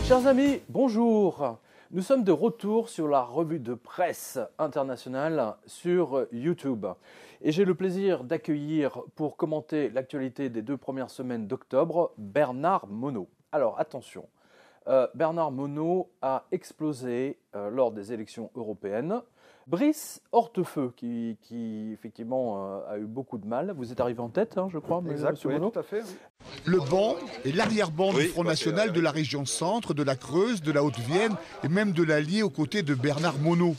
Chers amis, bonjour. Nous sommes de retour sur la revue de presse internationale sur YouTube. Et j'ai le plaisir d'accueillir pour commenter l'actualité des 2 premières semaines d'octobre, Bernard Monod. Alors attention, Bernard Monod a explosé lors des élections européennes. Brice Hortefeux, qui effectivement a eu beaucoup de mal. Vous êtes arrivé en tête, hein, je crois, Monsieur Monod. Tout à fait. Oui. Le banc et l'arrière-ban du Front National de la région Centre, de la Creuse, de la Haute-Vienne et même de l'Allier aux côtés de Bernard Monod.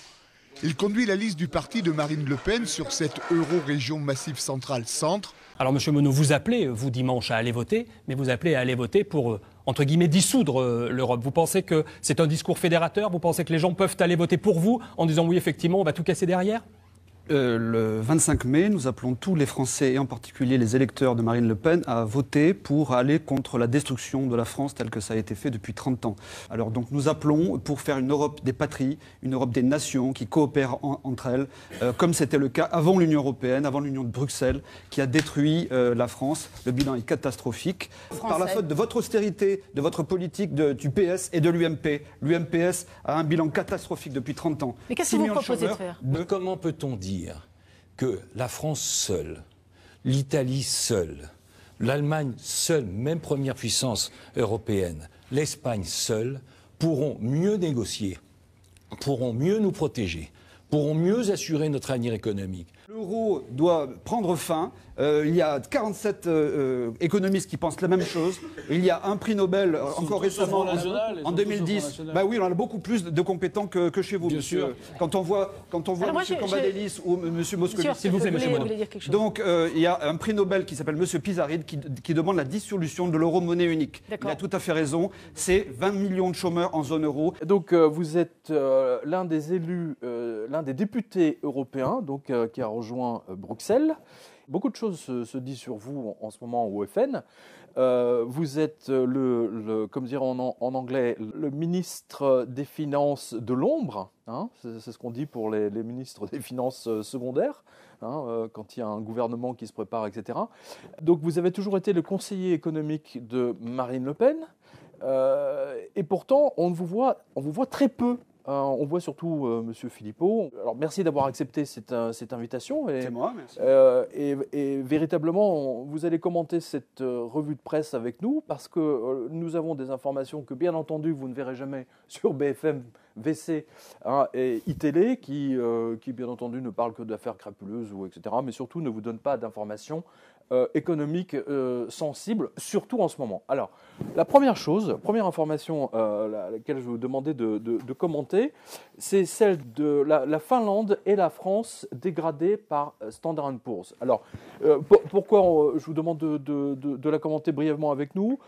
Il conduit la liste du parti de Marine Le Pen sur cette euro-région Massif Central Centre. Alors Monsieur Monod, vous appelez, vous dimanche, à aller voter, mais vous appelez à aller voter pour, entre guillemets, dissoudre l'Europe. Vous pensez que c'est un discours fédérateur? Vous pensez que les gens peuvent aller voter pour vous en disant oui, effectivement, on va tout casser derrière? Le 25 mai, nous appelons tous les Français, et en particulier les électeurs de Marine Le Pen, à voter pour aller contre la destruction de la France telle que ça a été fait depuis 30 ans. Alors donc nous appelons pour faire une Europe des patries, une Europe des nations qui coopèrent entre elles, comme c'était le cas avant l'Union européenne, avant l'Union de Bruxelles, qui a détruit la France. Le bilan est catastrophique. Par la faute de votre austérité, de votre politique du PS et de l'UMP. L'UMPS a un bilan catastrophique depuis 30 ans. Mais qu'est-ce que vous proposez de faire? Comment peut-on dire que la France seule, l'Italie seule, l'Allemagne seule, même première puissance européenne, l'Espagne seule, pourront mieux négocier, pourront mieux nous protéger, pourront mieux assurer notre avenir économique? L'euro doit prendre fin. Il y a 47 économistes qui pensent la même chose. Il y a un prix Nobel encore récemment en 2010. Bah oui, on a beaucoup plus de compétents que chez vous, Bien monsieur. sûr. Quand on voit M. Cambadélis ou M. Moscovici. S'il vous plaît, monsieur Monod. Donc il y a un prix Nobel qui s'appelle M. Pizarro qui demande la dissolution de l'euro-monnaie unique. Il a tout à fait raison. C'est 20 millions de chômeurs en zone euro. Donc vous êtes l'un des élus, l'un des députés européens donc, qui a rejoint Bruxelles. Beaucoup de choses se disent sur vous en ce moment au FN. Vous êtes comme dire en anglais, le ministre des Finances de l'ombre. Hein, c'est ce qu'on dit pour les ministres des Finances secondaires, hein, quand il y a un gouvernement qui se prépare, etc. Donc vous avez toujours été le conseiller économique de Marine Le Pen. Et pourtant, on vous voit très peu. On voit surtout M. Philippot. Alors merci d'avoir accepté cette invitation. C'est moi, merci. Et véritablement, vous allez commenter cette revue de presse avec nous parce que nous avons des informations que, bien entendu, vous ne verrez jamais sur BFM, VC hein, et iTélé qui, bien entendu, ne parlent que d'affaires crapuleuses, etc., mais surtout ne vous donnent pas d'informations économiques sensibles, surtout en ce moment. Alors, la première information laquelle je vais vous demander de commenter, c'est celle de la Finlande et la France dégradées par Standard & Poor's. Alors, pourquoi je vous demande de la commenter brièvement avec nous?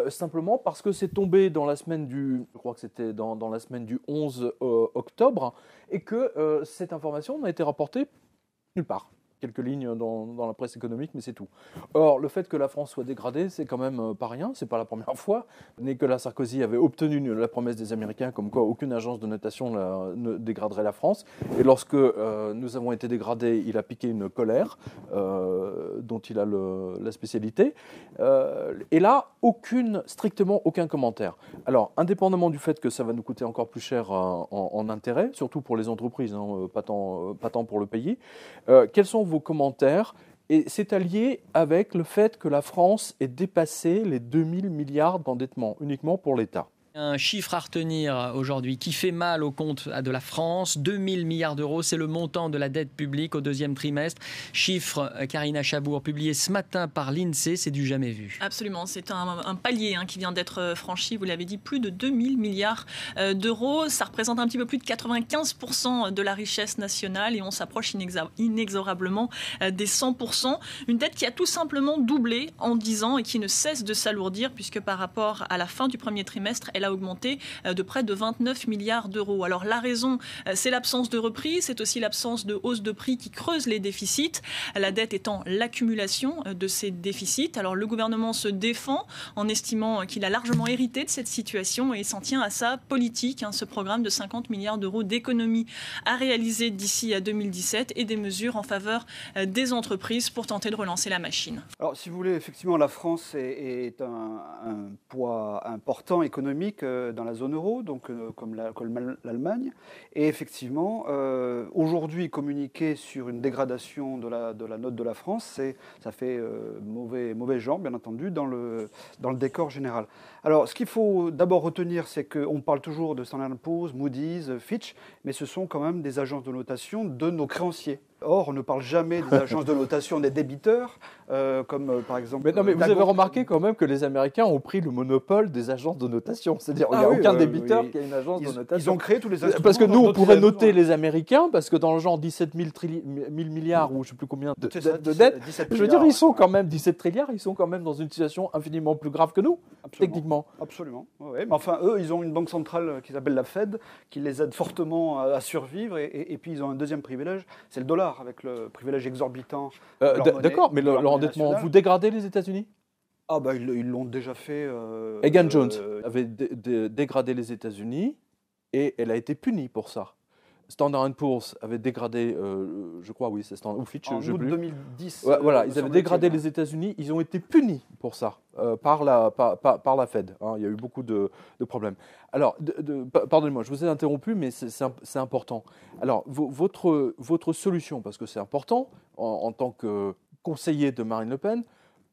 Simplement parce que c'est tombé dans la semaine je crois que c'était dans la semaine du 11 octobre, et que cette information n'a été rapportée nulle part. Quelques lignes dans la presse économique, mais c'est tout. Or, le fait que la France soit dégradée, c'est quand même pas rien, c'est pas la première fois. Nicolas Sarkozy avait obtenu la promesse des Américains comme quoi aucune agence de notation ne dégraderait la France. Et lorsque nous avons été dégradés, il a piqué une colère dont il a la spécialité. Et là, strictement aucun commentaire. Alors, indépendamment du fait que ça va nous coûter encore plus cher en intérêt, surtout pour les entreprises, hein, pas tant pour le pays, quels sont vos commentaires? Et c'est allié avec le fait que la France ait dépassé les 2000 milliards d'endettement uniquement pour l'État. Un chiffre à retenir aujourd'hui qui fait mal au compte de la France, 2000 milliards d'euros, c'est le montant de la dette publique au 2e trimestre. Chiffre, Karina Chabour, publié ce matin par l'INSEE, c'est du jamais vu. Absolument, c'est un palier qui vient d'être franchi, vous l'avez dit, plus de 2000 milliards d'euros. Ça représente un petit peu plus de 95% de la richesse nationale et on s'approche inexorablement des 100%. Une dette qui a tout simplement doublé en 10 ans et qui ne cesse de s'alourdir puisque par rapport à la fin du 1er trimestre, elle a augmenté de près de 29 milliards d'euros. Alors la raison, c'est l'absence de reprise, c'est aussi l'absence de hausse de prix qui creuse les déficits, la dette étant l'accumulation de ces déficits. Alors le gouvernement se défend en estimant qu'il a largement hérité de cette situation et s'en tient à sa politique, ce programme de 50 milliards d'euros d'économies à réaliser d'ici à 2017 et des mesures en faveur des entreprises pour tenter de relancer la machine. Alors si vous voulez, effectivement, la France est un poids important économique périphériques dans la zone euro, donc comme l'Allemagne. Et effectivement, aujourd'hui, communiquer sur une dégradation de la note de la France, ça fait mauvais genre, bien entendu, dans le décor général. Alors, ce qu'il faut d'abord retenir, c'est qu'on parle toujours de Standard & Poor's, Moody's, Fitch, mais ce sont quand même des agences de notation de nos créanciers. Or, on ne parle jamais des agences de notation des débiteurs, comme par exemple... Mais vous avez remarqué quand même que les Américains ont pris le monopole des agences de notation. C'est-à-dire qu'il n'y a aucun débiteur qui a une agence de notation. Ils ont créé tous les instruments. Parce que nous, on pourrait noter les Américains, parce que dans le genre 17 000 milliards, ou je ne sais plus combien de dettes, je veux dire, ils sont quand même 17 trilliards, ils sont quand même dans une situation infiniment plus grave que nous, techniquement. Absolument. Ouais, mais enfin, eux, ils ont une banque centrale qui s'appelle la Fed, qui les aide fortement à survivre, et puis ils ont un deuxième privilège, c'est le dollar, avec le privilège exorbitant. D'accord, mais leur endettement, vous dégradez les États-Unis ? Ah bah ils l'ont déjà fait. Egan Jones avait dégradé les États-Unis et elle a été punie pour ça. Standard & Poor's avait dégradé, je crois, oui, c'est Standard ou Fitch, je ne sais plus. En août 2010. Voilà, ils avaient dégradé les États-Unis, ils ont été punis pour ça par la Fed. Hein, il y a eu beaucoup de problèmes. Alors, pardonnez-moi, je vous ai interrompu, mais c'est important. Alors, votre solution, parce que c'est important, en tant que conseiller de Marine Le Pen,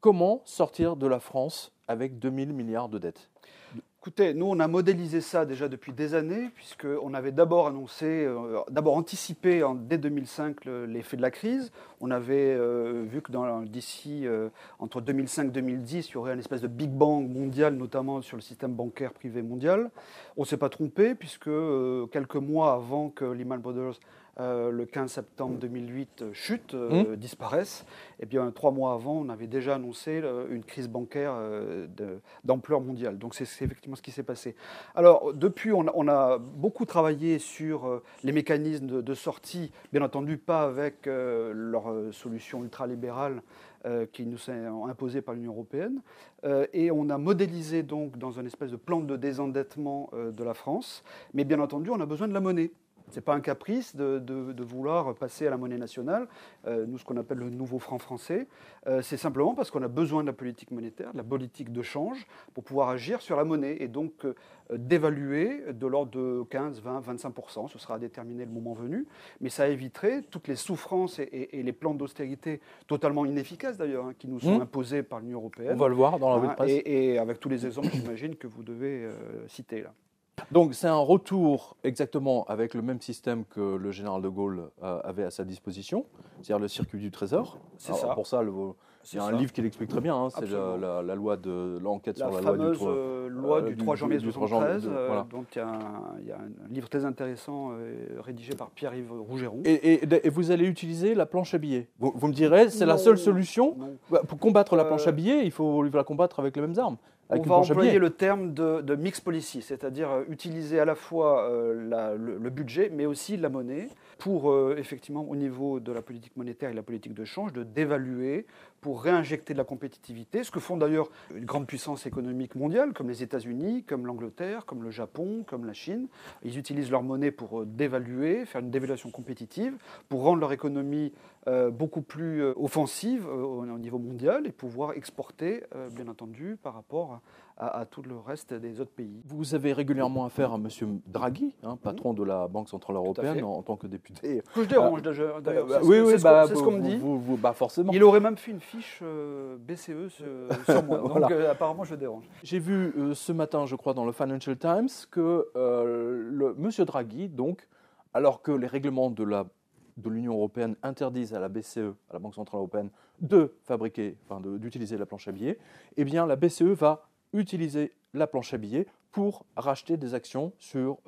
comment sortir de la France avec 2 000 milliards de dettes ? Écoutez, nous, on a modélisé ça déjà depuis des années, puisqu'on avait d'abord anticipé dès 2005 l'effet de la crise. On avait vu que d'ici entre 2005 et 2010, il y aurait une espèce de Big Bang mondial, notamment sur le système bancaire privé mondial. On ne s'est pas trompé, puisque quelques mois avant que Lehman Brothers, le 15 septembre 2008, disparaisse, et bien 3 mois avant, on avait déjà annoncé une crise bancaire d'ampleur mondiale. Donc c'est effectivement ce qui s'est passé. Alors depuis, on a beaucoup travaillé sur les mécanismes de sortie, bien entendu pas avec leur solution ultralibérale qui nous sont imposées par l'Union européenne, et on a modélisé donc dans un espèce de plan de désendettement de la France, mais bien entendu, on a besoin de la monnaie. Ce n'est pas un caprice de vouloir passer à la monnaie nationale, nous ce qu'on appelle le nouveau franc français. C'est simplement parce qu'on a besoin de la politique monétaire, de la politique de change, pour pouvoir agir sur la monnaie et donc d'évaluer de l'ordre de 15, 20, 25%. Ce sera à déterminer le moment venu. Mais ça éviterait toutes les souffrances et les plans d'austérité totalement inefficaces d'ailleurs, qui nous sont imposés par l'Union européenne. On va le voir dans la revue de presse. Et avec tous les exemples, j'imagine, que vous devez citer là. Donc c'est un retour exactement avec le même système que le général de Gaulle avait à sa disposition, c'est-à-dire le circuit du trésor. C'est ça. Pour ça, il y a un livre qui l'explique très bien, hein, c'est la loi de l'enquête sur la loi du 3 loi du 3 janvier 1973, voilà. dont il y a un livre très intéressant rédigé par Pierre-Yves Rougeron. Et vous allez utiliser la planche à billets. Vous me direz, c'est la seule solution. Pour combattre la planche à billets, il faut la combattre avec les mêmes armes. On va employer le terme de mix policy, c'est-à-dire utiliser à la fois le budget, mais aussi la monnaie, pour effectivement, au niveau de la politique monétaire et de la politique de change, de dévaluer, pour réinjecter de la compétitivité, ce que font d'ailleurs une grande puissance économique mondiale, comme les États-Unis, comme l'Angleterre, comme le Japon, comme la Chine. Ils utilisent leur monnaie pour dévaluer, faire une dévaluation compétitive, pour rendre leur économie beaucoup plus offensive au niveau mondial et pouvoir exporter, bien entendu, par rapport à tout le reste des autres pays. Vous avez régulièrement affaire à M. Draghi, patron de la Banque Centrale Européenne, en tant que député. Que je dérange d'ailleurs. C'est ce qu'on me dit. Forcément. Il aurait même fait une fiche BCE sur moi. Donc voilà. Apparemment, je dérange. J'ai vu ce matin, je crois, dans le Financial Times, que M. Draghi, donc, alors que les règlements de l'Union européenne interdisent à la BCE, à la Banque Centrale Européenne, d'utiliser la planche à billets, eh bien, la BCE va utiliser la planche à billets pour racheter des actions sur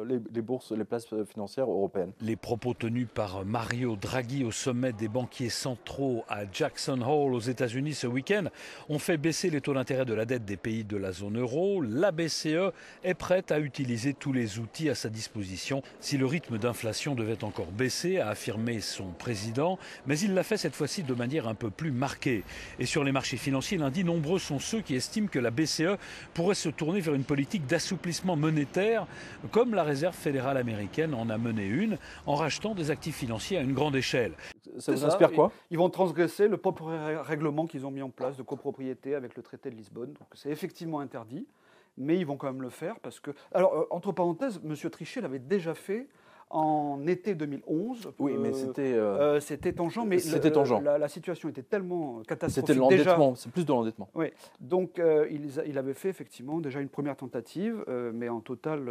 les bourses, les places financières européennes. Les propos tenus par Mario Draghi au sommet des banquiers centraux à Jackson Hole aux États-Unis ce week-end ont fait baisser les taux d'intérêt de la dette des pays de la zone euro. La BCE est prête à utiliser tous les outils à sa disposition si le rythme d'inflation devait encore baisser, a affirmé son président. Mais il l'a fait cette fois-ci de manière un peu plus marquée. Et sur les marchés financiers, lundi, nombreux sont ceux qui estiment que la BCE pourrait se tourner vers une politique d'assouplissement monétaire, comme la Réserve fédérale américaine en a mené une, en rachetant des actifs financiers à une grande échelle. Ça vous inspire quoi ? Ils vont transgresser le propre règlement qu'ils ont mis en place de copropriété avec le traité de Lisbonne. Donc c'est effectivement interdit, mais ils vont quand même le faire parce que... Alors, entre parenthèses, M. Trichet l'avait déjà fait en été 2011. Oui, mais c'était tangent, mais c'était tangent. La situation était tellement catastrophique. C'était l'endettement, c'est plus de l'endettement. Oui, donc il avait fait effectivement déjà une première tentative, mais en totale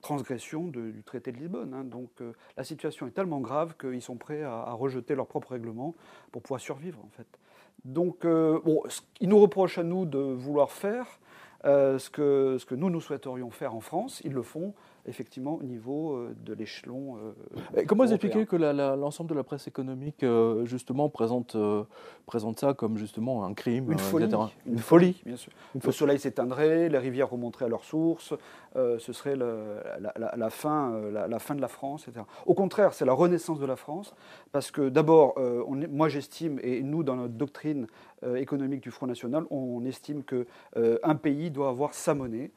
transgression du traité de Lisbonne. Hein. Donc la situation est tellement grave qu'ils sont prêts à rejeter leur propre règlement pour pouvoir survivre en fait. Donc ils nous reprochent à nous de vouloir faire ce que nous souhaiterions faire en France. Ils le font effectivement au niveau de l'échelon. Comment vous expliquez que l'ensemble de la presse économique justement présente ça comme justement un crime, une folie, etc. Une folie, bien sûr. Le soleil s'éteindrait, les rivières remonteraient à leur source, ce serait la fin de la France, etc. Au contraire, c'est la renaissance de la France, parce que d'abord, moi j'estime, et nous dans notre doctrine économique du Front National, on estime qu'un pays doit avoir sa monnaie.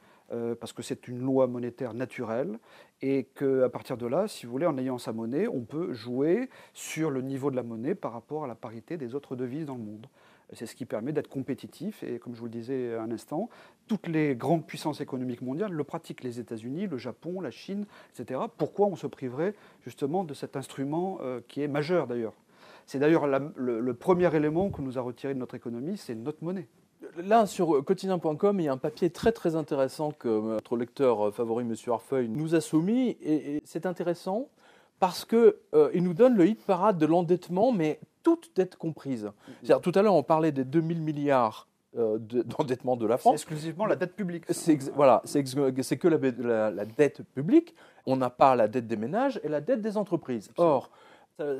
Parce que c'est une loi monétaire naturelle et qu'à partir de là, si vous voulez, en ayant sa monnaie, on peut jouer sur le niveau de la monnaie par rapport à la parité des autres devises dans le monde. C'est ce qui permet d'être compétitif et comme je vous le disais un instant, toutes les grandes puissances économiques mondiales le pratiquent, les États-Unis, le Japon, la Chine, etc. Pourquoi on se priverait justement de cet instrument qui est majeur d'ailleurs ? C'est d'ailleurs le premier élément que nous a retiré de notre économie, c'est notre monnaie. Là, sur quotidien.com, il y a un papier très très intéressant que notre lecteur favori, M. Harfeuil, nous a soumis. Et c'est intéressant parce qu'il nous donne le hit parade de l'endettement, mais toute dette comprise. C'est-à-dire, tout à l'heure, on parlait des 2000 milliards d'endettement de la France. C'est exclusivement la dette publique. C'est que la dette publique. On n'a pas la dette des ménages et la dette des entreprises. Or,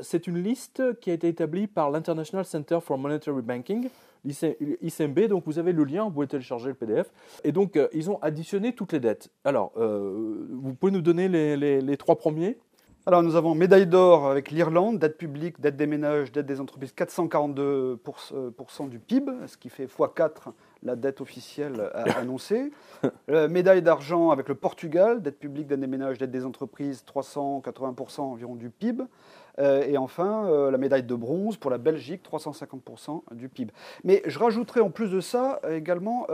c'est une liste qui a été établie par l'International Center for Monetary Banking, l'ICMB, donc vous avez le lien, vous pouvez télécharger le PDF. Et donc, ils ont additionné toutes les dettes. Alors, vous pouvez nous donner les trois premiers ? Alors, nous avons médaille d'or avec l'Irlande, dette publique, dette des ménages, dette des entreprises, 442% du PIB, ce qui fait x4 la dette officielle annoncée. Médaille d'argent avec le Portugal, dette publique, dette des ménages, dette des entreprises, 380% environ du PIB. Et enfin, la médaille de bronze pour la Belgique, 350% du PIB. Mais je rajouterai en plus de ça également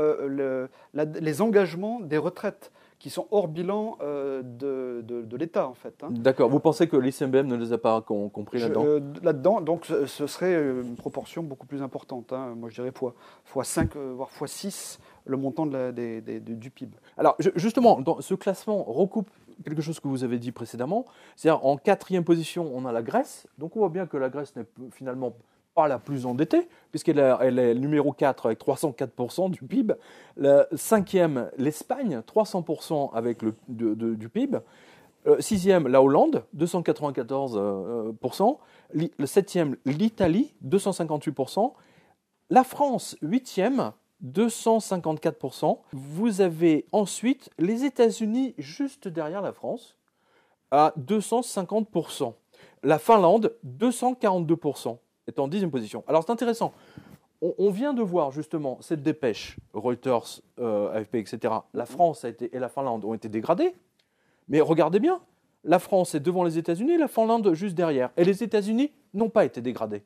les engagements des retraites qui sont hors bilan de l'État, en fait. Hein. D'accord. Vous pensez que l'ICMBM ne les a pas compris là-dedans ? Là-dedans, donc ce serait une proportion beaucoup plus importante. Hein. Moi, je dirais x5, voire x6, le montant du PIB. Alors, justement, ce classement recoupe quelque chose que vous avez dit précédemment. C'est-à-dire, en 4e position, on a la Grèce. Donc, on voit bien que la Grèce n'est finalement pas la plus endettée, puisqu'elle est numéro 4 avec 304% du PIB. La 5e, l'Espagne, 300% avec du PIB. 6e, la Hollande, 294%. Le 7e, l'Italie, 258%. La France, 8e, 254%. Vous avez ensuite les États-Unis juste derrière la France, à 250%. La Finlande, 242%. Est en 10e position. Alors c'est intéressant, on vient de voir justement cette dépêche, Reuters, AFP, etc. La France et la Finlande ont été dégradées, mais regardez bien, la France est devant les États-Unis, la Finlande juste derrière, et les États-Unis n'ont pas été dégradés.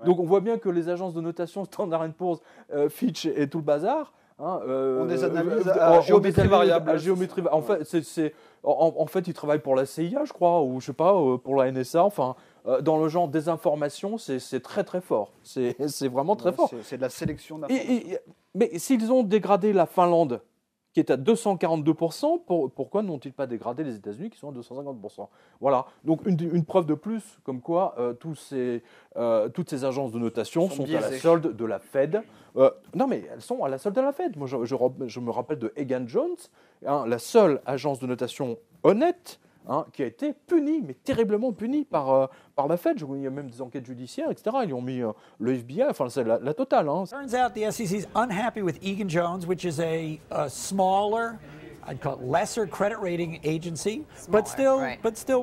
Donc on voit bien que les agences de notation Standard & Poor's, Fitch et tout le bazar ont des analyses à géométrie variable. En fait, ils travaillent pour la CIA, je crois, ou je sais pas, pour la NSA. Enfin, dans le genre désinformation, c'est très très fort. C'est vraiment très fort. C'est de la sélection d'informations. Mais s'ils ont dégradé la Finlande qui est à 242%, pourquoi n'ont-ils pas dégradé les États-Unis qui sont à 250%? Voilà, donc une preuve de plus comme quoi toutes ces agences de notation sont à la solde de la Fed. Non mais elles sont à la solde de la Fed. Moi je me rappelle de Egan Jones, la seule agence de notation honnête qui a été punie, mais terriblement punie par la Fed. Il y a même des enquêtes judiciaires, etc. Ils ont mis le FBI, enfin c'est la totale. Turns out the SEC is unhappy with Egan Jones, which is a smaller, I'd call it lesser credit rating agency, but still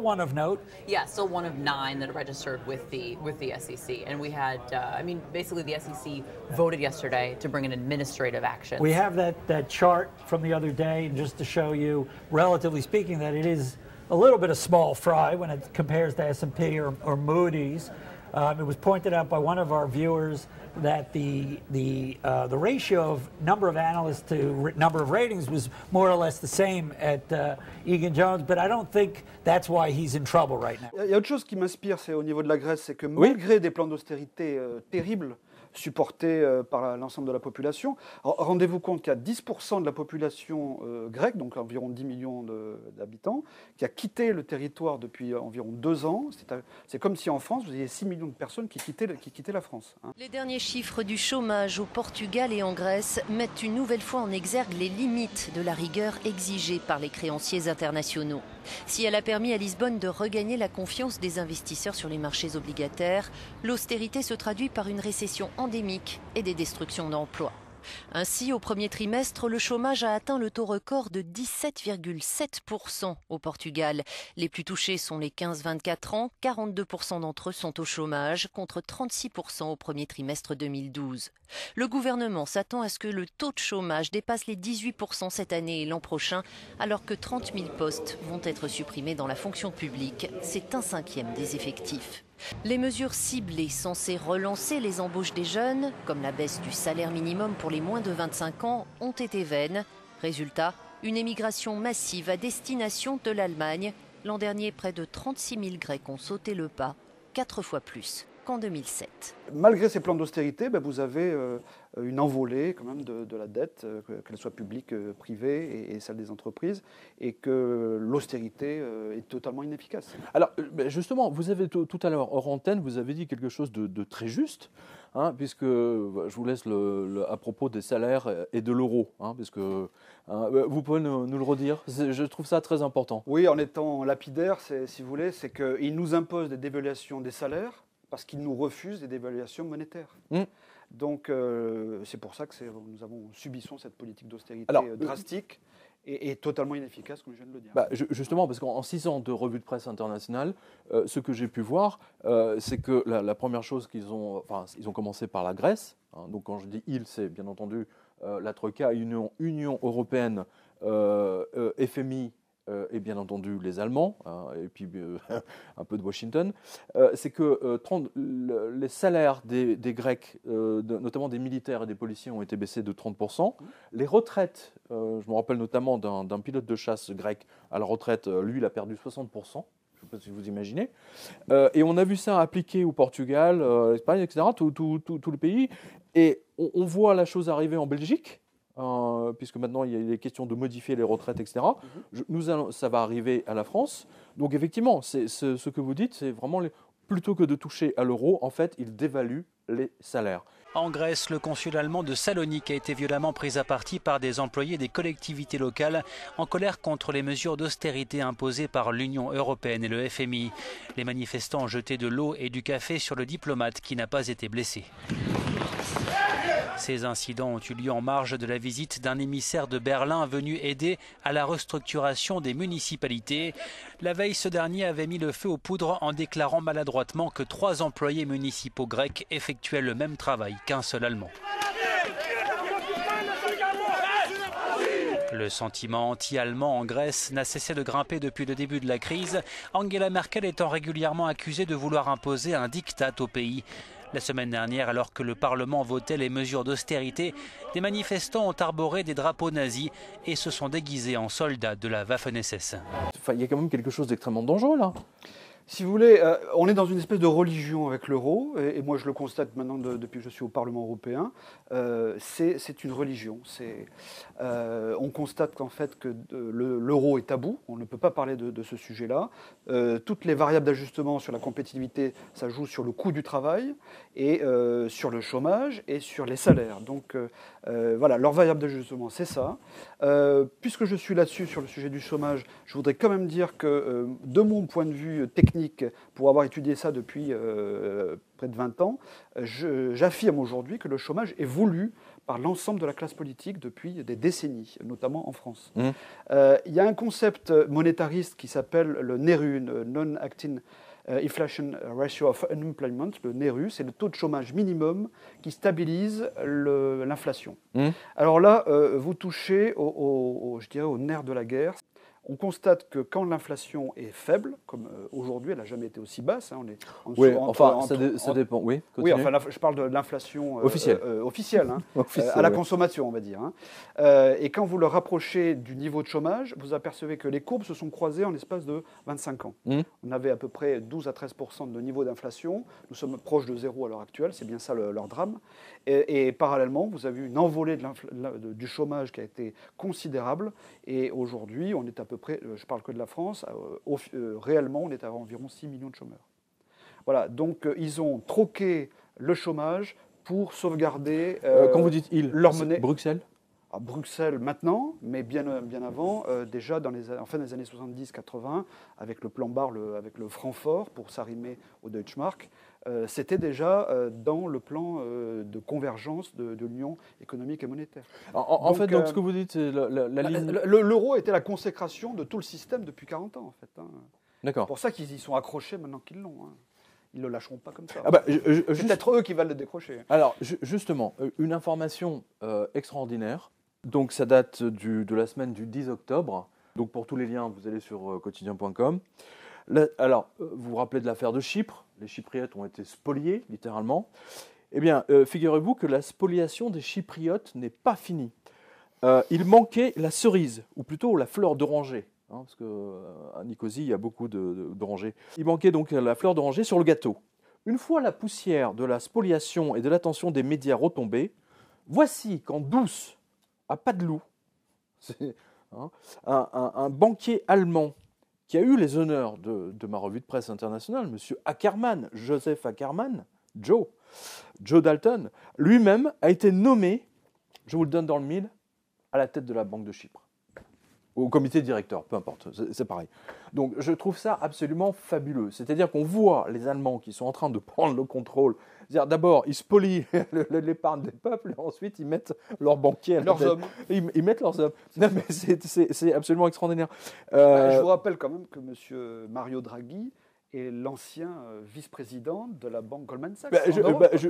one of note. Yeah, still one of 9 that registered with the SEC, and we had, basically the SEC voted yesterday to bring an administrative action. We have that chart from the other day, and just to show you, relatively speaking, that it is a little bit of small fry when it compares to S&P or Moody's. It was pointed out by one of our viewers that the ratio of number of analysts to number of ratings was more or less the same at Egan Jones, but I don't think that's why he's in trouble right now. Il y a autre chose qui m'inspire, c'est au niveau de la Grèce, c'est que malgré des plans d'austérité terribles, supportés par l'ensemble de la population. Rendez-vous compte qu'il y a 10% de la population grecque, donc environ 10 millions d'habitants, qui a quitté le territoire depuis environ 2 ans. C'est comme si en France, vous aviez 6 millions de personnes qui quittaient la France. Les derniers chiffres du chômage au Portugal et en Grèce mettent une nouvelle fois en exergue les limites de la rigueur exigée par les créanciers internationaux. Si elle a permis à Lisbonne de regagner la confiance des investisseurs sur les marchés obligataires, l'austérité se traduit par une récession endémique et des destructions d'emplois. Ainsi, au premier trimestre, le chômage a atteint le taux record de 17,7% au Portugal. Les plus touchés sont les 15-24 ans, 42% d'entre eux sont au chômage, contre 36% au premier trimestre 2012. Le gouvernement s'attend à ce que le taux de chômage dépasse les 18% cette année et l'an prochain, alors que 30 000 postes vont être supprimés dans la fonction publique. C'est 1/5 des effectifs. Les mesures ciblées censées relancer les embauches des jeunes, comme la baisse du salaire minimum pour les moins de 25 ans, ont été vaines. Résultat, une émigration massive à destination de l'Allemagne. L'an dernier, près de 36 000 Grecs ont sauté le pas, 4 fois plus qu'en 2007. Malgré ces plans d'austérité, vous avez une envolée quand même de la dette, qu'elle soit publique, privée et celle des entreprises, et que l'austérité est totalement inefficace. Alors justement, vous avez tout à l'heure, hors antenne, vous avez dit quelque chose de très juste, puisque je vous laisse à propos des salaires et de l'euro, puisque vous pouvez nous le redire, je trouve ça très important. Oui, en étant lapidaire, si vous voulez, c'est qu'il nous impose des dévaluations des salaires, parce qu'ils nous refusent des dévaluations monétaires. Donc c'est pour ça que nous subissons cette politique d'austérité drastique et totalement inefficace, comme je viens de le dire. Justement, parce qu'en 6 ans de revue de presse internationale, ce que j'ai pu voir, c'est que la première chose ils ont commencé par la Grèce. Donc quand je dis « ils », c'est bien entendu la Troïka, Union européenne, FMI, et bien entendu les Allemands, et puis un peu de Washington, c'est que les salaires des Grecs, notamment des militaires et des policiers, ont été baissés de 30%. Les retraites, je me rappelle notamment d'un pilote de chasse grec à la retraite, lui, il a perdu 60%. Je ne sais pas si vous imaginez. Et on a vu ça appliqué au Portugal, l'Espagne, etc., tout le pays. Et on voit la chose arriver en Belgique, puisque maintenant il y a des questions de modifier les retraites, etc. Ça va arriver à la France. Donc effectivement, ce que vous dites, c'est vraiment, plutôt que de toucher à l'euro, en fait, ils dévaluent les salaires. En Grèce, le consul allemand de Salonique a été violemment pris à partie par des employés des collectivités locales en colère contre les mesures d'austérité imposées par l'Union européenne et le FMI. Les manifestants ont jeté de l'eau et du café sur le diplomate qui n'a pas été blessé. Ces incidents ont eu lieu en marge de la visite d'un émissaire de Berlin venu aider à la restructuration des municipalités. La veille, ce dernier avait mis le feu aux poudres en déclarant maladroitement que 3 employés municipaux grecs effectuaient le même travail qu'un seul Allemand. Le sentiment anti-allemand en Grèce n'a cessé de grimper depuis le début de la crise, Angela Merkel étant régulièrement accusée de vouloir imposer un diktat au pays. La semaine dernière, alors que le Parlement votait les mesures d'austérité, des manifestants ont arboré des drapeaux nazis et se sont déguisés en soldats de la Waffen-SS. Il y a quand même quelque chose d'extrêmement dangereux là. Si vous voulez, on est dans une espèce de religion avec l'euro, et moi je le constate maintenant depuis que je suis au Parlement européen, c'est une religion. On constate qu'en fait que l'euro est tabou, on ne peut pas parler de ce sujet-là. Toutes les variables d'ajustement sur la compétitivité, ça joue sur le coût du travail, et sur le chômage, et sur les salaires. Donc voilà, leur variable d'ajustement, c'est ça. Puisque je suis là-dessus, sur le sujet du chômage, je voudrais quand même dire que, de mon point de vue technique, pour avoir étudié ça depuis près de 20 ans, j'affirme aujourd'hui que le chômage est voulu par l'ensemble de la classe politique depuis des décennies, notamment en France. Il y a un concept monétariste qui s'appelle le NERU, Non-Acting Inflation Ratio of Unemployment, le NERU, c'est le taux de chômage minimum qui stabilise l'inflation. Alors là, vous touchez je dirais, au nerf de la guerre. On constate que quand l'inflation est faible, comme aujourd'hui, elle n'a jamais été aussi basse. On est en dessous, ça dépend. Oui, oui, enfin, je parle de l'inflation officielle, à la consommation, on va dire. Et quand vous le rapprochez du niveau de chômage, vous apercevez que les courbes se sont croisées en l'espace de 25 ans. On avait à peu près 12 à 13% de niveau d'inflation. Nous sommes proches de zéro à l'heure actuelle. C'est bien ça leur drame. Et parallèlement, vous avez eu une envolée du chômage qui a été considérable. Et aujourd'hui, on est à peu près, je parle que de la France, réellement, on est à environ 6 millions de chômeurs. Voilà, donc ils ont troqué le chômage pour sauvegarder quand vous dites leur monnaie. Bruxelles À Bruxelles maintenant, mais bien avant, déjà en fin des années 70-80, avec le plan Barre, avec le franc fort pour s'arrimer au Deutschmark, c'était déjà dans le plan de convergence de l'Union économique et monétaire. En fait, ce que vous dites, c'est la ligne... L'euro était la consécration de tout le système depuis 40 ans, en fait. D'accord. C'est pour ça qu'ils y sont accrochés maintenant qu'ils l'ont. Ils ne le lâcheront pas comme ça. C'est peut-être eux qui veulent le décrocher. Alors, justement, une information extraordinaire. Donc, ça date de la semaine du 10 octobre. Donc, pour tous les liens, vous allez sur quotidien.com. Alors, vous vous rappelez de l'affaire de Chypre. Les Chypriotes ont été spoliés, littéralement. Eh bien, figurez-vous que la spoliation des Chypriotes n'est pas finie. Il manquait la cerise, ou plutôt la fleur d'oranger. Parce qu'à Nicosie, il y a beaucoup d'orangers. Il manquait donc la fleur d'oranger sur le gâteau. Une fois la poussière de la spoliation et de l'attention des médias retombée, voici qu'en douce, à pas de loup, un banquier allemand qui a eu les honneurs de ma revue de presse internationale, M. Ackermann, Joseph Ackermann, Joe Dalton, lui-même a été nommé, je vous le donne dans le mille, à la tête de la Banque de Chypre. Au comité directeur, peu importe, c'est pareil. Donc je trouve ça absolument fabuleux. C'est-à-dire qu'on voit les Allemands qui sont en train de prendre le contrôle. C'est-à-dire d'abord, ils spolient l'épargne des peuples et ensuite ils mettent leurs banquiers à leurs hommes. Ils mettent leurs hommes. Non mais c'est absolument extraordinaire. Je vous rappelle quand même que M. Mario Draghi est l'ancien vice-président de la banque Goldman Sachs.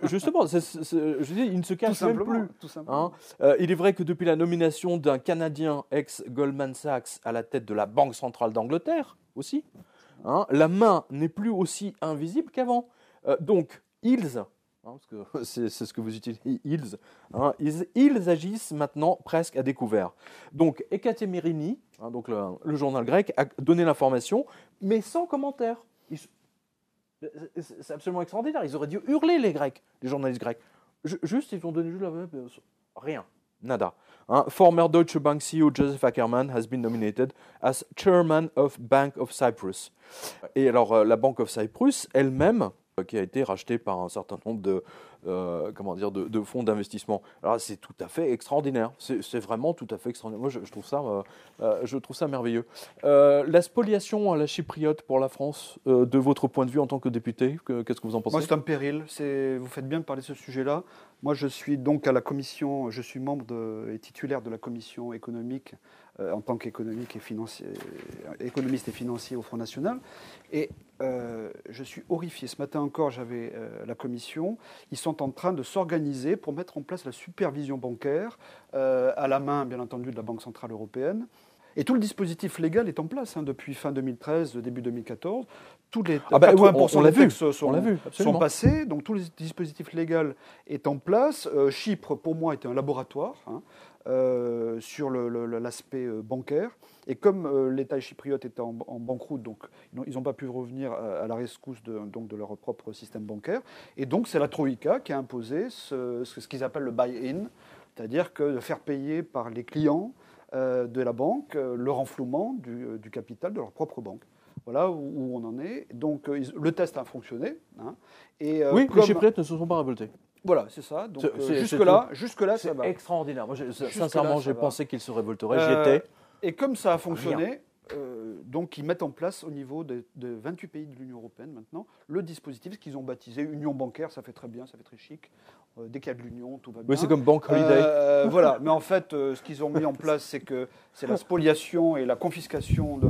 Justement, je dis, il ne se cache même plus. Tout simplement. Il est vrai que depuis la nomination d'un Canadien ex-Goldman Sachs à la tête de la Banque centrale d'Angleterre aussi, la main n'est plus aussi invisible qu'avant. Donc, parce que c'est ce que vous utilisez, ils agissent maintenant presque à découvert. Donc, Ekatemerini, donc le journal grec, a donné l'information, mais sans commentaire. C'est absolument extraordinaire. Ils auraient dû hurler, les Grecs, les journalistes grecs. Juste, ils ont donné rien, nada. Former Deutsche Bank CEO Joseph Ackermann has been nominated as chairman of Bank of Cyprus. Et alors, la Bank of Cyprus elle-même, qui a été rachetée par un certain nombre de fonds d'investissement. Alors c'est tout à fait extraordinaire. C'est vraiment tout à fait extraordinaire. Moi, je trouve ça merveilleux. La spoliation à la chypriote pour la France, de votre point de vue en tant que député, qu'est-ce que vous en pensez ? Moi, c'est un péril. Vous faites bien de parler de ce sujet-là. Moi, je suis donc à la commission, je suis membre et titulaire de la commission économique en tant qu'économiste et financier au Front National. Et je suis horrifié. Ce matin encore, j'avais la commission. Ils sont en train de s'organiser pour mettre en place la supervision bancaire à la main, bien entendu, de la Banque Centrale Européenne. Et tout le dispositif légal est en place depuis fin 2013, début 2014. Tous les 80% des textes sont passés, donc tout le dispositif légal est en place. Chypre, pour moi, était un laboratoire. sur l'aspect bancaire. Et comme l'État chypriote était en banqueroute, donc ils n'ont pas pu revenir à la rescousse de leur propre système bancaire. Et donc c'est la Troïka qui a imposé ce qu'ils appellent le buy-in, c'est-à-dire que de faire payer par les clients de la banque le renflouement du capital de leur propre banque. Voilà où on en est. Donc le test a fonctionné. Hein, et, oui, les Chypriotes ne se sont pas révoltés. Voilà, c'est ça. Donc jusque-là, ça va. C'est extraordinaire. Moi, sincèrement, j'ai pensé qu'ils se révolteraient. J'y étais. Et comme ça a fonctionné, donc ils mettent en place au niveau de 28 pays de l'Union européenne maintenant le dispositif qu'ils ont baptisé Union bancaire. Ça fait très bien, ça fait très chic. Dès qu'il y a de l'union, tout va bien. Oui, c'est comme Bank Holiday. Voilà, mais en fait, ce qu'ils ont mis en place, c'est la spoliation et la confiscation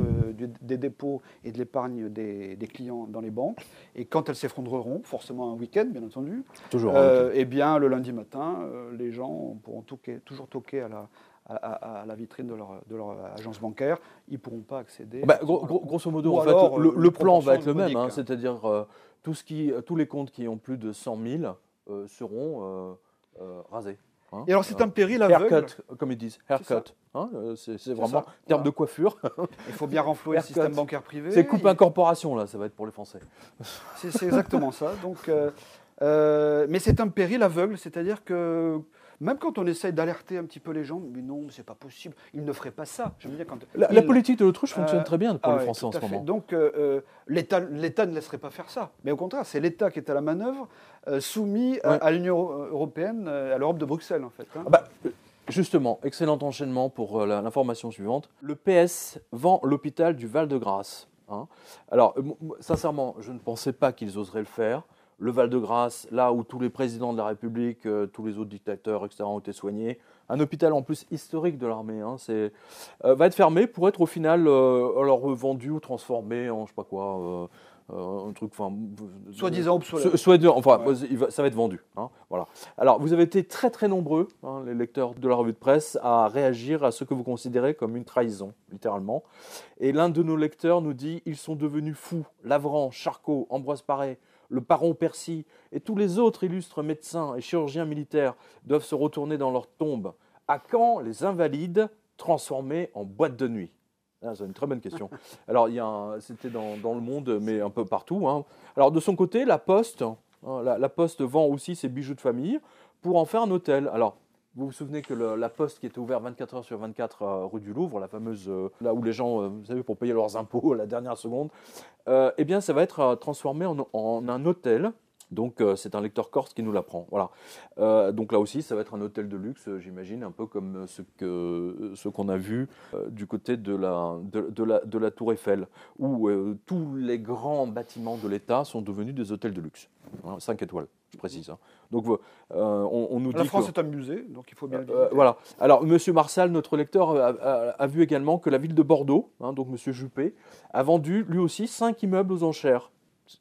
des dépôts et de l'épargne des clients dans les banques. Et quand elles s'effondreront, forcément un week-end, bien entendu, eh bien, le lundi matin, les gens pourront toujours toquer à la vitrine de leur agence bancaire. Ils ne pourront pas accéder. Grosso modo, en fait, le plan va être le même, hein, c'est-à-dire tous les comptes qui ont plus de 100 000 seront rasés. Hein. Et alors c'est un péril aveugle. Haircut, comme ils disent. Haircut. Hein, c'est vraiment un terme de coiffure. Il faut bien renflouer le système bancaire privé. C'est coupe incorporation, là, ça va être pour les Français. C'est exactement ça. Donc, mais c'est un péril aveugle, c'est-à-dire que même quand on essaye d'alerter un petit peu les gens, mais non, c'est pas possible, ils ne feraient pas ça. La politique de l'autruche fonctionne très bien pour les Français en ce moment. Donc l'État ne laisserait pas faire ça. Mais au contraire, c'est l'État qui est à la manœuvre, soumis à l'Union européenne, à l'Europe de Bruxelles en fait. Hein. Justement, excellent enchaînement pour l'information suivante. Le PS vend l'hôpital du Val-de-Grâce. Hein. Alors, sincèrement, je ne pensais pas qu'ils oseraient le faire. Le Val-de-Grâce, là où tous les présidents de la République, tous les autres dictateurs, etc., ont été soignés. Un hôpital en plus historique de l'armée, hein, va être fermé pour être au final alors vendu ou transformé en je sais pas quoi, un truc, soi-disant obsolète. Ça va être vendu. Hein, voilà. Alors, vous avez été très très nombreux, hein, les lecteurs de la revue de presse, à réagir à ce que vous considérez comme une trahison, littéralement. Et l'un de nos lecteurs nous dit « Ils sont devenus fous. Lavran, Charcot, Ambroise Paré, le Baron Percy et tous les autres illustres médecins et chirurgiens militaires doivent se retourner dans leur tombe. À quand les invalides transformés en boîte de nuit ?» C'est une très bonne question. Alors, c'était dans Le Monde, mais un peu partout. Hein. Alors, de son côté, la Poste vend aussi ses bijoux de famille pour en faire un hôtel. Alors, vous vous souvenez que la Poste qui était ouverte 24 heures sur 24 rue du Louvre, la fameuse, là où les gens, vous savez, pour payer leurs impôts à la dernière seconde, eh bien, ça va être transformé en un hôtel. Donc, c'est un lecteur corse qui nous l'apprend. Voilà. Donc là aussi, ça va être un hôtel de luxe, j'imagine, un peu comme ce qu'on a vu du côté de la Tour Eiffel, où tous les grands bâtiments de l'État sont devenus des hôtels de luxe. 5 étoiles, je précise. Hein. Donc, on nous dit la France est un musée, donc il faut bien le dire. Voilà. Alors, M. Marsal, notre lecteur, a vu également que la ville de Bordeaux, hein, donc M. Juppé, a vendu lui aussi 5 immeubles aux enchères.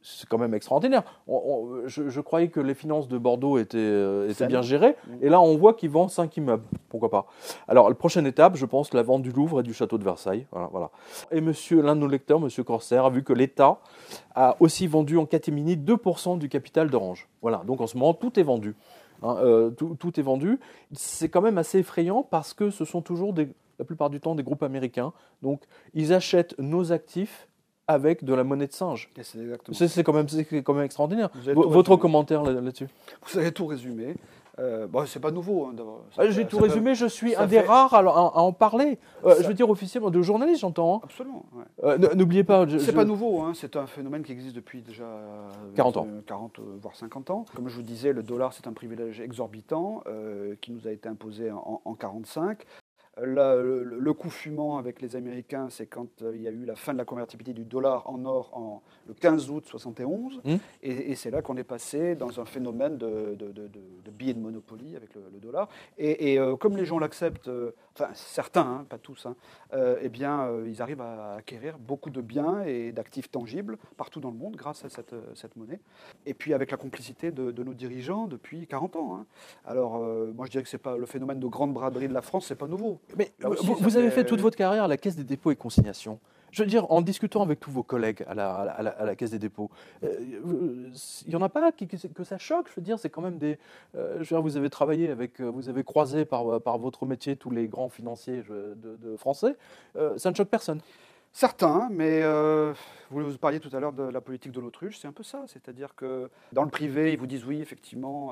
C'est quand même extraordinaire. Je croyais que les finances de Bordeaux étaient bien gérées. Et là, on voit qu'ils vendent 5 immeubles. Pourquoi pas. Alors, la prochaine étape, je pense, la vente du Louvre et du château de Versailles. Voilà. Et l'un de nos lecteurs, M. Corsaire, a vu que l'État a aussi vendu en catimini 2% du capital d'Orange. Voilà. Donc, en ce moment, tout est vendu. Hein, tout est vendu. C'est quand même assez effrayant parce que ce sont toujours, la plupart du temps, des groupes américains. Donc, ils achètent nos actifs avec de la monnaie de singe. C'est quand même extraordinaire. Votre commentaire là-dessus? Vous avez tout résumé. C'est pas nouveau. Hein, j'ai tout résumé, je suis un des rares à en parler. Je veux dire officiellement, de journaliste, j'entends. Hein. Absolument. Ouais. N'oubliez pas. C'est pas nouveau, hein. C'est un phénomène qui existe depuis déjà 40 ans. 40 voire 50 ans. Comme je vous disais, le dollar, c'est un privilège exorbitant qui nous a été imposé en 1945. Le coup fumant avec les Américains, c'est quand il y a eu la fin de la convertibilité du dollar en or le 15 août 1971. Et c'est là qu'on est passé dans un phénomène de billets de Monopoly avec le dollar. Et comme les gens l'acceptent, enfin certains, hein, pas tous, hein, eh bien, ils arrivent à acquérir beaucoup de biens et d'actifs tangibles partout dans le monde grâce à cette monnaie. Et puis avec la complicité de nos dirigeants depuis 40 ans. Hein. Alors, moi je dirais que c'est pas le phénomène de grande braderie de la France, c'est pas nouveau. Mais aussi, vous avez fait toute votre carrière à la Caisse des dépôts et consignations. Je veux dire, en discutant avec tous vos collègues à la Caisse des dépôts, il n'y en a pas que ça choque. Je veux dire, c'est quand même des... je veux dire, vous avez travaillé avec... vous avez croisé par votre métier tous les grands financiers de français. Ça ne choque personne. Certains, mais vous parliez tout à l'heure de la politique de l'autruche, c'est un peu ça. C'est-à-dire que dans le privé, ils vous disent oui, effectivement,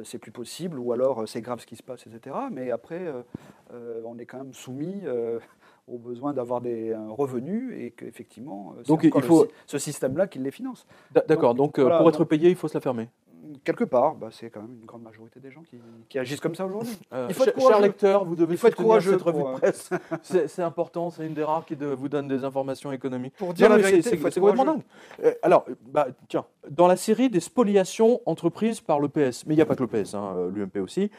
c'est plus possible, ou alors c'est grave ce qui se passe, etc. Mais après, on est quand même soumis au besoin d'avoir un revenu et qu'effectivement, c'est donc encore il faut ce système-là qui les finance. D'accord, donc voilà, pour être payé, il faut se la fermer. Quelque part, c'est quand même une grande majorité des gens qui agissent comme ça aujourd'hui. Cher lecteur, vous devez être courageux cette revue de presse. C'est important, c'est une des rares qui vous donne des informations économiques. Pour dire la vérité, c'est complètement dingue. Alors, tiens, dans la série des spoliations entreprises par l'EPS, mais il n'y a pas que l'EPS, l'UMP aussi,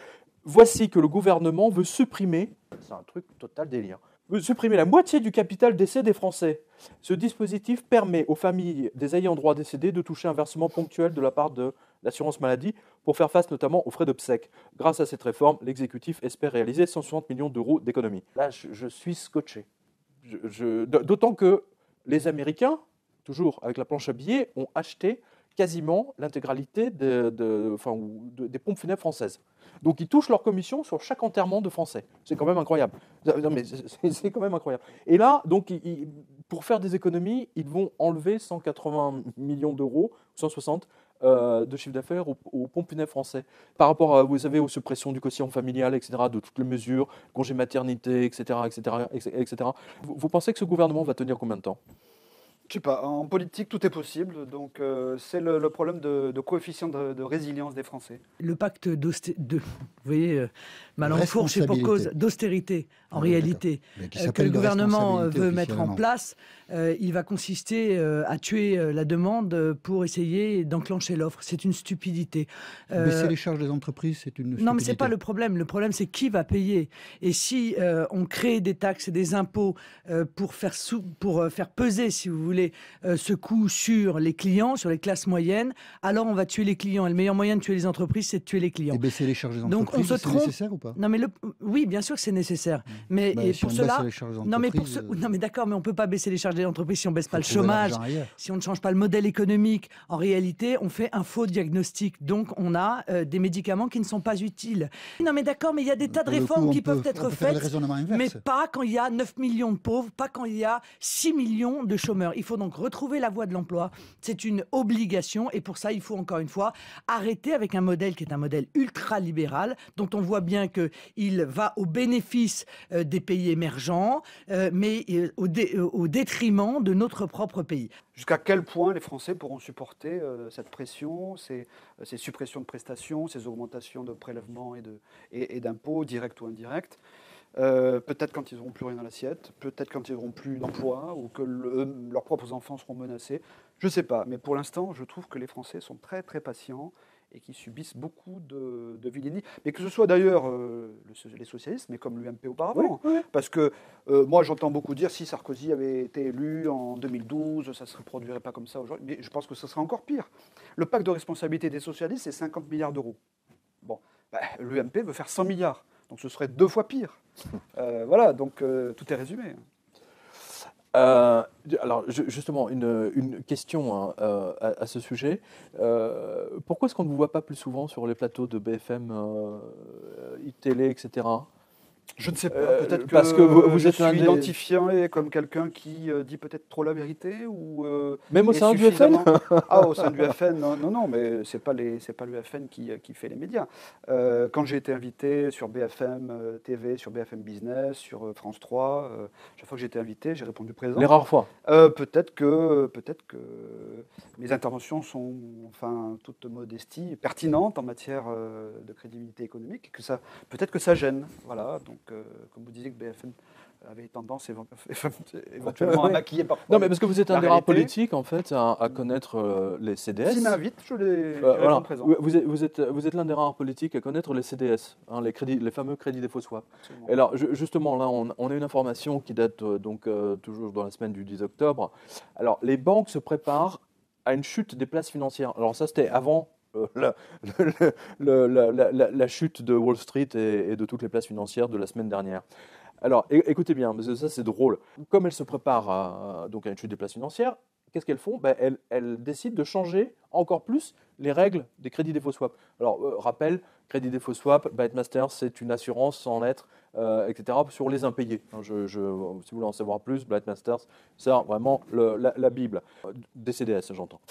voici que le gouvernement veut supprimer, c'est un truc total délire, veut supprimer la moitié du capital d'essai des Français. Ce dispositif permet aux familles des ayants droit décédés de toucher un versement ponctuel de la part de l'assurance maladie pour faire face notamment aux frais d'obsèques. Grâce à cette réforme, l'exécutif espère réaliser 160 millions d'euros d'économies. Là, je suis scotché. D'autant que les Américains, toujours avec la planche à billets, ont acheté quasiment l'intégralité des pompes funèbres françaises. Donc ils touchent leur commission sur chaque enterrement de Français. C'est quand même incroyable. Non, mais c'est quand même incroyable. Et là, donc, pour faire des économies, ils vont enlever 180 millions d'euros, 160 de chiffre d'affaires aux pompes funèbres français. Par rapport à, vous savez, aux suppressions du quotient familial, etc., de toutes les mesures, congé maternité, etc., etc., etc. Vous pensez que ce gouvernement va tenir combien de temps ? Je sais pas, en politique, tout est possible. Donc, c'est le problème de coefficient de résilience des Français. Le pacte vous voyez, mal en fourche et pour cause d'austérité, en réalité, que le gouvernement veut mettre en place, il va consister à tuer la demande pour essayer d'enclencher l'offre. C'est une stupidité. Baisser les charges des entreprises, c'est une stupidité. Non, mais ce n'est pas le problème. Le problème, c'est qui va payer. Et si on crée des taxes et des impôts pour faire peser, si vous voulez, ce coût sur les clients, sur les classes moyennes, alors on va tuer les clients. Et le meilleur moyen de tuer les entreprises, c'est de tuer les clients. Et baisser les charges des entreprises, c'est nécessaire ou pas ? Non, mais oui, bien sûr que c'est nécessaire. Mais si pour on cela, baisse les charges des non, mais entreprises, non, mais d'accord, mais on peut pas baisser les charges des entreprises si on baisse pas le chômage, si on ne change pas le modèle économique. En réalité, on fait un faux diagnostic. Donc, on a des médicaments qui ne sont pas utiles. Non, mais d'accord, mais il y a des tas de réformes qui peuvent être faites, mais pas quand il y a 9 millions de pauvres, pas quand il y a 6 millions de chômeurs. Il faut donc retrouver la voie de l'emploi. C'est une obligation et pour ça, il faut encore une fois arrêter avec un modèle qui est un modèle ultra-libéral dont on voit bien qu'il va au bénéfice des pays émergents, mais au détriment de notre propre pays. Jusqu'à quel point les Français pourront supporter cette pression, ces suppressions de prestations, ces augmentations de prélèvements et d'impôts, directs ou indirects ? Peut-être quand ils n'auront plus rien dans l'assiette, peut-être quand ils n'auront plus d'emploi ou que leurs propres enfants seront menacés. Je ne sais pas, mais pour l'instant, je trouve que les Français sont très très patients et qui subissent beaucoup de vilainie. Mais que ce soit d'ailleurs les socialistes, mais comme l'UMP auparavant. Oui. Parce que moi, j'entends beaucoup dire si Sarkozy avait été élu en 2012, ça ne se reproduirait pas comme ça aujourd'hui. Mais je pense que ce serait encore pire. Le pacte de responsabilité des socialistes, c'est 50 milliards d'euros. Bon, l'UMP veut faire 100 milliards. Donc ce serait 2 fois pire. Voilà, donc tout est résumé. Alors justement, une question à ce sujet. Pourquoi est-ce qu'on ne vous voit pas plus souvent sur les plateaux de BFM, iTélé, etc. Je ne sais pas, peut-être que, parce que vous êtes identifié comme quelqu'un qui dit peut-être trop la vérité ou même au sein du FN. Au sein du FN, non, mais c'est pas l'UFN qui fait les médias. Quand j'ai été invité sur BFM TV, sur BFM Business, sur France 3, chaque fois que j'ai été invité, j'ai répondu présent. Les rares fois. Peut-être que mes interventions sont, enfin, toute modestie, pertinentes en matière de crédibilité économique, et que peut-être que ça gêne, voilà. Donc, comme vous disiez que BFM avait tendance éventuellement à maquiller parfois. Non, mais parce que vous êtes un des rares politiques, en fait, à connaître les CDS. S'il m'invite, je les présent. Vous êtes l'un des rares politiques à connaître les CDS, hein, les fameux crédits défaut swap. Et alors, justement, là, on a une information qui date toujours dans la semaine du 10 octobre. Alors, les banques se préparent à une chute des places financières. Alors, ça, c'était avant la chute de Wall Street et de toutes les places financières de la semaine dernière. Alors, écoutez bien, parce que ça c'est drôle. Comme elles se préparent à une chute des places financières, qu'est-ce qu'elles font? Elles décident de changer encore plus les règles des crédits défaut swap. Alors, rappel, crédit défaut swap, Bytemaster, c'est une assurance sans lettres, etc., sur les impayés. Si vous voulez en savoir plus, Bytemaster, c'est vraiment la Bible. Des CDS, j'entends.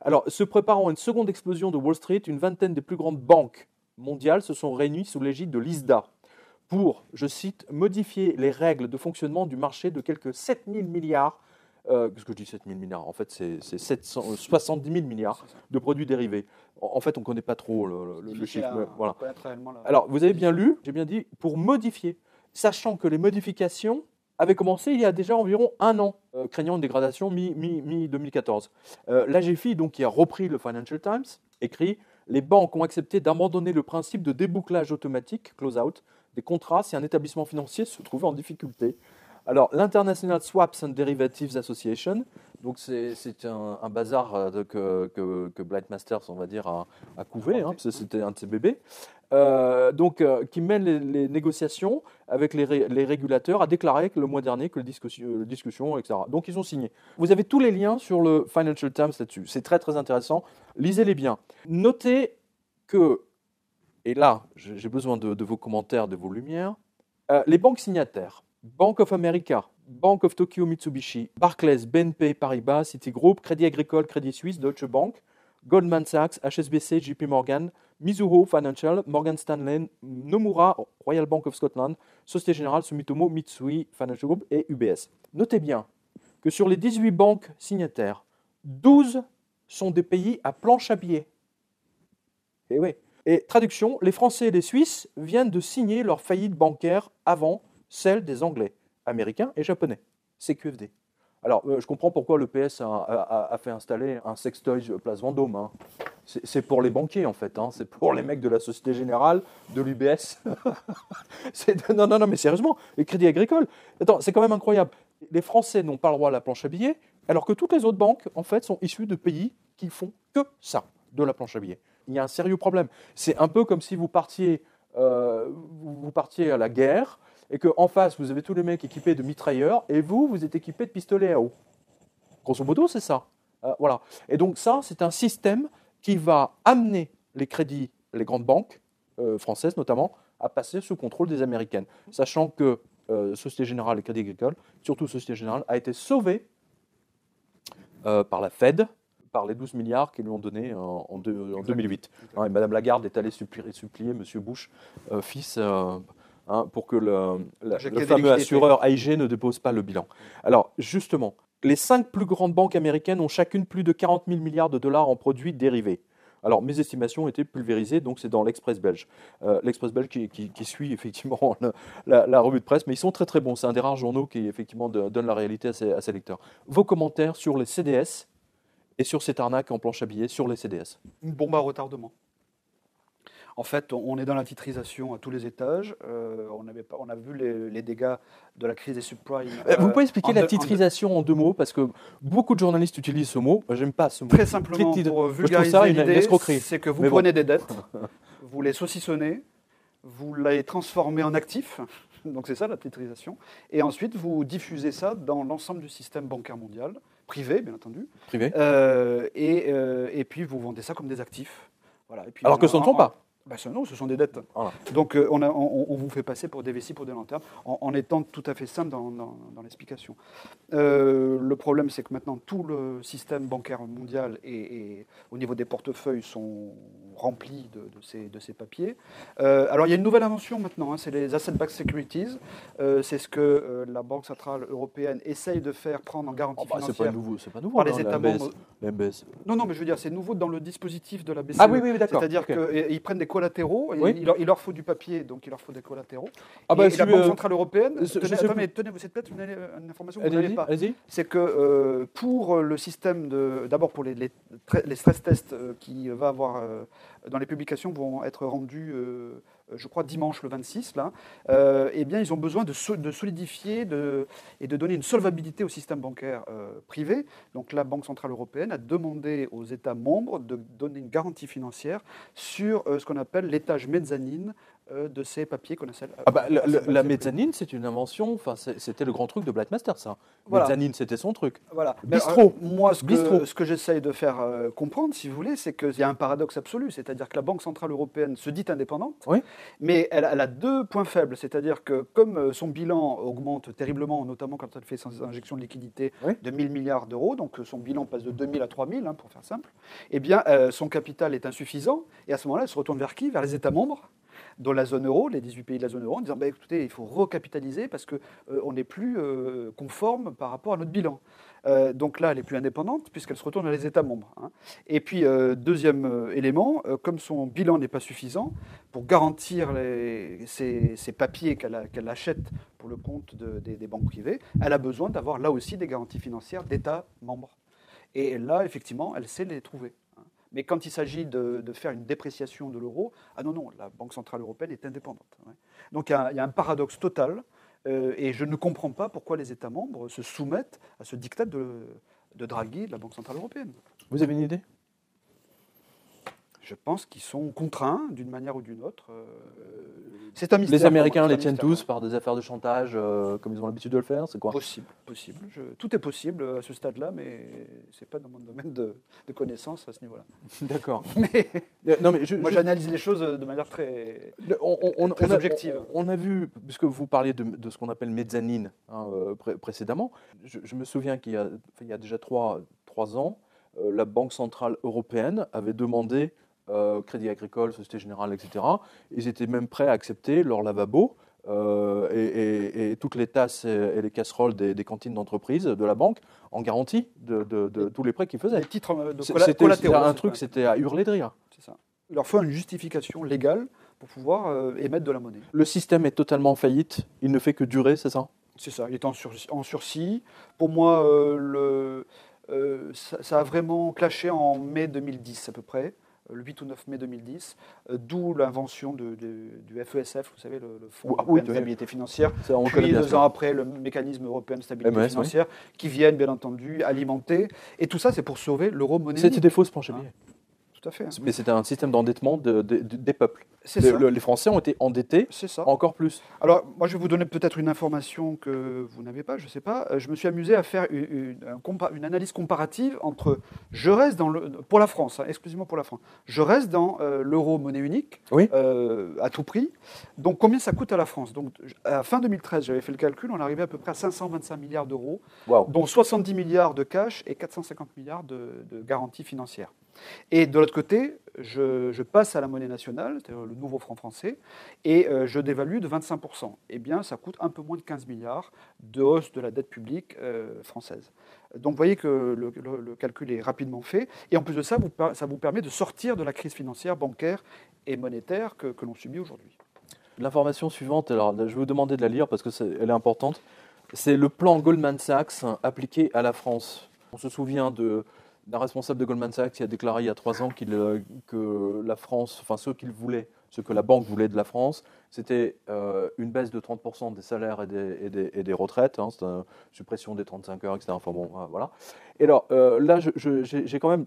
Alors, se préparant à une seconde explosion de Wall Street, une vingtaine des plus grandes banques mondiales se sont réunies sous l'égide de l'ISDA pour, je cite, modifier les règles de fonctionnement du marché de quelques 7 000 milliards. Qu'est-ce que je dis 7 000 milliards? En fait, c'est 70 000 milliards de produits dérivés. En fait, on ne connaît pas trop le chiffre. Voilà. Alors, vous avez bien lu, j'ai bien dit, pour modifier, sachant que les modifications avaient commencé il y a déjà environ 1 an, craignant une dégradation mi-2014. L'AGFI, donc, qui a repris le Financial Times, écrit « Les banques ont accepté d'abandonner le principe de débouclage automatique, close-out, des contrats si un établissement financier se trouvait en difficulté. » Alors, l'International Swaps and Derivatives Association, donc c'est un bazar que Bytemaster, on va dire, a couvé, parce que c'était un de ses bébés, qui mène les négociations avec les régulateurs, a déclaré le mois dernier que les discussions, etc. Donc, ils ont signé. Vous avez tous les liens sur le Financial Times là-dessus. C'est très, très intéressant. Lisez-les bien. Notez que, et là, j'ai besoin de vos commentaires, de vos lumières, les banques signataires, Bank of America, Bank of Tokyo Mitsubishi, Barclays, BNP Paribas, Citigroup, Crédit Agricole, Crédit Suisse, Deutsche Bank, Goldman Sachs, HSBC, JP Morgan, Mizuho Financial, Morgan Stanley, Nomura, Royal Bank of Scotland, Société Générale, Sumitomo, Mitsui Financial Group et UBS. Notez bien que sur les 18 banques signataires, 12 sont des pays à planche à billets. Et oui. Et traduction, les Français et les Suisses viennent de signer leur faillite bancaire avant celle des Anglais, Américains et Japonais, CQFD. Alors, je comprends pourquoi le PS a fait installer un sextoy place Vendôme. C'est pour les banquiers, en fait. C'est pour les mecs de la Société Générale, de l'UBS. Non, mais sérieusement, les crédits agricoles. Attends, c'est quand même incroyable. Les Français n'ont pas le droit à la planche à billets, alors que toutes les autres banques, en fait, sont issues de pays qui font que ça, de la planche à billets. Il y a un sérieux problème. C'est un peu comme si vous partiez à la guerre, et qu'en face, vous avez tous les mecs équipés de mitrailleurs, et vous êtes équipés de pistolets à eau. Grosso modo, c'est ça. Voilà. Et donc ça, c'est un système qui va amener les crédits, les grandes banques, françaises notamment, à passer sous contrôle des Américaines. Sachant que Société Générale et Crédit Agricole, surtout Société Générale, a été sauvée par la Fed, par les 12 milliards qu'ils lui ont donnés en 2008. Et Madame Lagarde est allée supplier M. Bush, fils... pour que le fameux assureur AIG ne dépose pas le bilan. Alors, justement, les 5 plus grandes banques américaines ont chacune plus de 40 000 milliards de dollars en produits dérivés. Alors, mes estimations ont été pulvérisées, donc c'est dans l'Express belge. L'Express belge qui suit effectivement la revue de presse, mais ils sont très très bons. C'est un des rares journaux qui effectivement donne la réalité à ses lecteurs. Vos commentaires sur les CDS et sur cette arnaque en planche à billets sur les CDS? Une bombe à retardement. En fait, on est dans la titrisation à tous les étages. On a vu les dégâts de la crise des subprimes. Vous pouvez expliquer la titrisation en 2 mots, parce que beaucoup de journalistes utilisent ce mot. J'aime pas ce mot. Très simplement, pour vulgariser l'idée, c'est que vous prenez des dettes, vous les saucissonnez, vous les transformez en actifs. Donc c'est ça la titrisation. Et ensuite, vous diffusez ça dans l'ensemble du système bancaire mondial, privé bien entendu. Privé. Et puis vous vendez ça comme des actifs. Voilà. Et puis, alors que ce ne sont pas. Non, ce sont des dettes. Voilà. Donc on vous fait passer pour des vessies pour des lanternes en étant tout à fait simple dans l'explication. Le problème, c'est que maintenant tout le système bancaire mondial et au niveau des portefeuilles sont remplis de ces papiers. Alors il y a une nouvelle invention maintenant, c'est les asset-backed securities. C'est ce que la Banque centrale européenne essaye de faire prendre en garantie financière. C'est pas nouveau par les États membres. MBS. Non, mais je veux dire, c'est nouveau dans le dispositif de la BCE. Ah oui, d'accord. C'est-à-dire qu'ils prennent des collatéraux, et oui. il leur faut du papier, donc il leur faut des collatéraux. Ah bah, et la Banque centrale européenne, tenez, vous êtes peut-être une information que vous n'avez pas. C'est que pour le système d'abord pour les stress tests qui va avoir dans les publications vont être rendus, je crois dimanche le 26 là, eh bien ils ont besoin de solidifier et de donner une solvabilité au système bancaire privé. Donc la Banque centrale européenne a demandé aux États membres de donner une garantie financière sur ce qu'on appelle l'étage mezzanine de ces papiers qu'on appelle... La mezzanine, c'est une invention, enfin, c'était le grand truc de Blackmaster, ça. Voilà. Mezzanine, c'était son truc. Voilà. Bistrot. Moi, ce que j'essaye de faire comprendre, si vous voulez, c'est qu'il y a un paradoxe absolu, c'est-à-dire que la Banque Centrale Européenne se dit indépendante, oui. mais elle a deux points faibles, c'est-à-dire que comme son bilan augmente terriblement, notamment quand elle fait ses injections de liquidités de 1000 milliards d'euros, donc son bilan passe de 2000 à 3000, pour faire simple, eh bien, son capital est insuffisant, et à ce moment-là, elle se retourne vers qui? Vers les États membres, dans la zone euro, les 18 pays de la zone euro, en disant écoutez, il faut recapitaliser parce qu'on n'est plus conforme par rapport à notre bilan. Donc là, elle est plus indépendante puisqu'elle se retourne vers les États membres. Et puis, deuxième élément, comme son bilan n'est pas suffisant, pour garantir ces papiers qu'elle achète pour le compte des banques privées, elle a besoin d'avoir là aussi des garanties financières d'États membres. Et là, effectivement, elle sait les trouver. Mais quand il s'agit de faire une dépréciation de l'euro, non, la Banque Centrale Européenne est indépendante. Donc il y a un paradoxe total, et je ne comprends pas pourquoi les États membres se soumettent à ce diktat de Draghi, de la Banque Centrale Européenne. Vous avez une idée ? Je pense qu'ils sont contraints d'une manière ou d'une autre. C'est un mystère. Les Américains les tiennent tous par des affaires de chantage, comme ils ont l'habitude de le faire, c'est quoi ? Possible. Tout est possible à ce stade-là, mais ce n'est pas dans mon domaine de connaissance à ce niveau-là. D'accord. Moi, j'analyse les choses de manière très objective. On a vu, puisque vous parliez de ce qu'on appelle mezzanine précédemment, je me souviens qu'il y a déjà 3 ans, la Banque Centrale Européenne avait demandé Crédit Agricole, Société Générale, etc. Ils étaient même prêts à accepter leur lavabo et toutes les tasses et les casseroles des cantines d'entreprise de la banque en garantie de tous les prêts qu'ils faisaient. Les titres de collatéraux. C'était un truc, c'était à hurler de rire. C'est ça. Il leur faut une justification légale pour pouvoir émettre de la monnaie. Le système est totalement en faillite, il ne fait que durer, c'est ça ? C'est ça, il est en sursis. Pour moi, ça a vraiment clashé en mai 2010 à peu près. Le 8 ou 9 mai 2010, d'où l'invention du FESF, vous savez, le Fonds européen de stabilité financière, puis 2 ans après, le mécanisme européen de stabilité financière, qui viennent, bien entendu, alimenter. Et tout ça, c'est pour sauver l'euro-monnaie. C'était des fausses planches à billets. Tout à fait. Mais c'était un système d'endettement des peuples. Les Français ont été endettés encore plus. Alors, moi, je vais vous donner peut-être une information que vous n'avez pas, je ne sais pas. Je me suis amusé à faire une analyse comparative entre, pour la France, exclusivement pour la France, je reste dans l'euro monnaie unique, à tout prix. Donc, combien ça coûte à la France? Donc, à fin 2013, j'avais fait le calcul, on arrivait à peu près à 525 milliards d'euros, dont 70 milliards de cash et 450 milliards de garanties financières. Et de l'autre côté, je passe à la monnaie nationale, c'est-à-dire le nouveau franc français, et je dévalue de 25%. Eh bien, ça coûte un peu moins de 15 milliards de hausse de la dette publique française. Donc, vous voyez que le calcul est rapidement fait. Et en plus de ça, ça vous permet de sortir de la crise financière, bancaire et monétaire que l'on subit aujourd'hui. L'information suivante, alors, je vais vous demander de la lire parce qu'elle est importante. C'est le plan Goldman Sachs appliqué à la France. On se souvient d'un responsable de Goldman Sachs qui a déclaré il y a 3 ans que la France, enfin ce que la banque voulait de la France, c'était une baisse de 30% des salaires et des retraites, c'était une suppression des 35 heures, etc. Enfin bon, voilà. Et alors là, j'ai quand même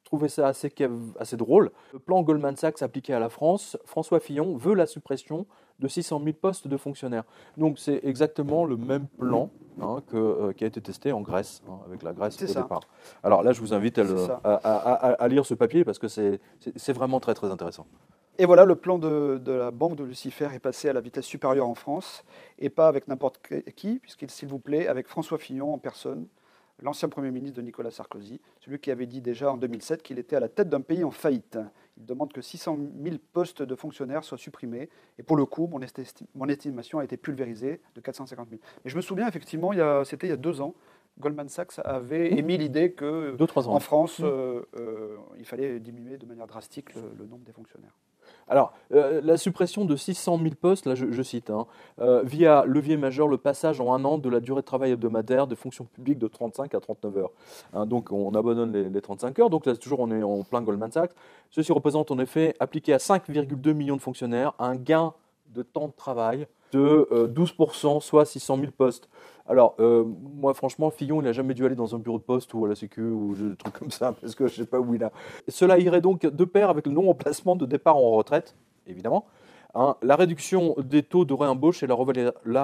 trouvé ça assez drôle. Le plan Goldman Sachs appliqué à la France, François Fillon veut la suppression de 600 000 postes de fonctionnaires. Donc c'est exactement le même plan qui a été testé en Grèce, avec la Grèce au départ. Alors là, je vous invite à lire ce papier parce que c'est vraiment très très intéressant. Et voilà, le plan de la banque de Lucifer est passé à la vitesse supérieure en France, et pas avec n'importe qui, puisqu'il, s'il vous plaît, avec François Fillon en personne, l'ancien Premier ministre de Nicolas Sarkozy, celui qui avait dit déjà en 2007 qu'il était à la tête d'un pays en faillite. Il demande que 600 000 postes de fonctionnaires soient supprimés. Et pour le coup, mon estimation a été pulvérisée de 450 000. Mais je me souviens, effectivement, c'était il y a 2 ans, Goldman Sachs avait émis l'idée qu'en France, il fallait diminuer de manière drastique le nombre des fonctionnaires. Alors, la suppression de 600 000 postes, là je cite, via levier majeur, le passage en 1 an de la durée de travail hebdomadaire de fonction publique de 35 à 39 heures. Donc on abandonne les 35 heures, donc là toujours on est en plein Goldman Sachs. Ceci représente en effet, appliqué à 5,2 millions de fonctionnaires, un gain de temps de travail de 12%, soit 600 000 postes. Alors, moi, franchement, Fillon, il n'a jamais dû aller dans un bureau de poste ou à la Sécu ou des trucs comme ça, parce que je ne sais pas où il a. Cela irait donc de pair avec le non-remplacement de départ en retraite, évidemment, La réduction des taux de réembauche et la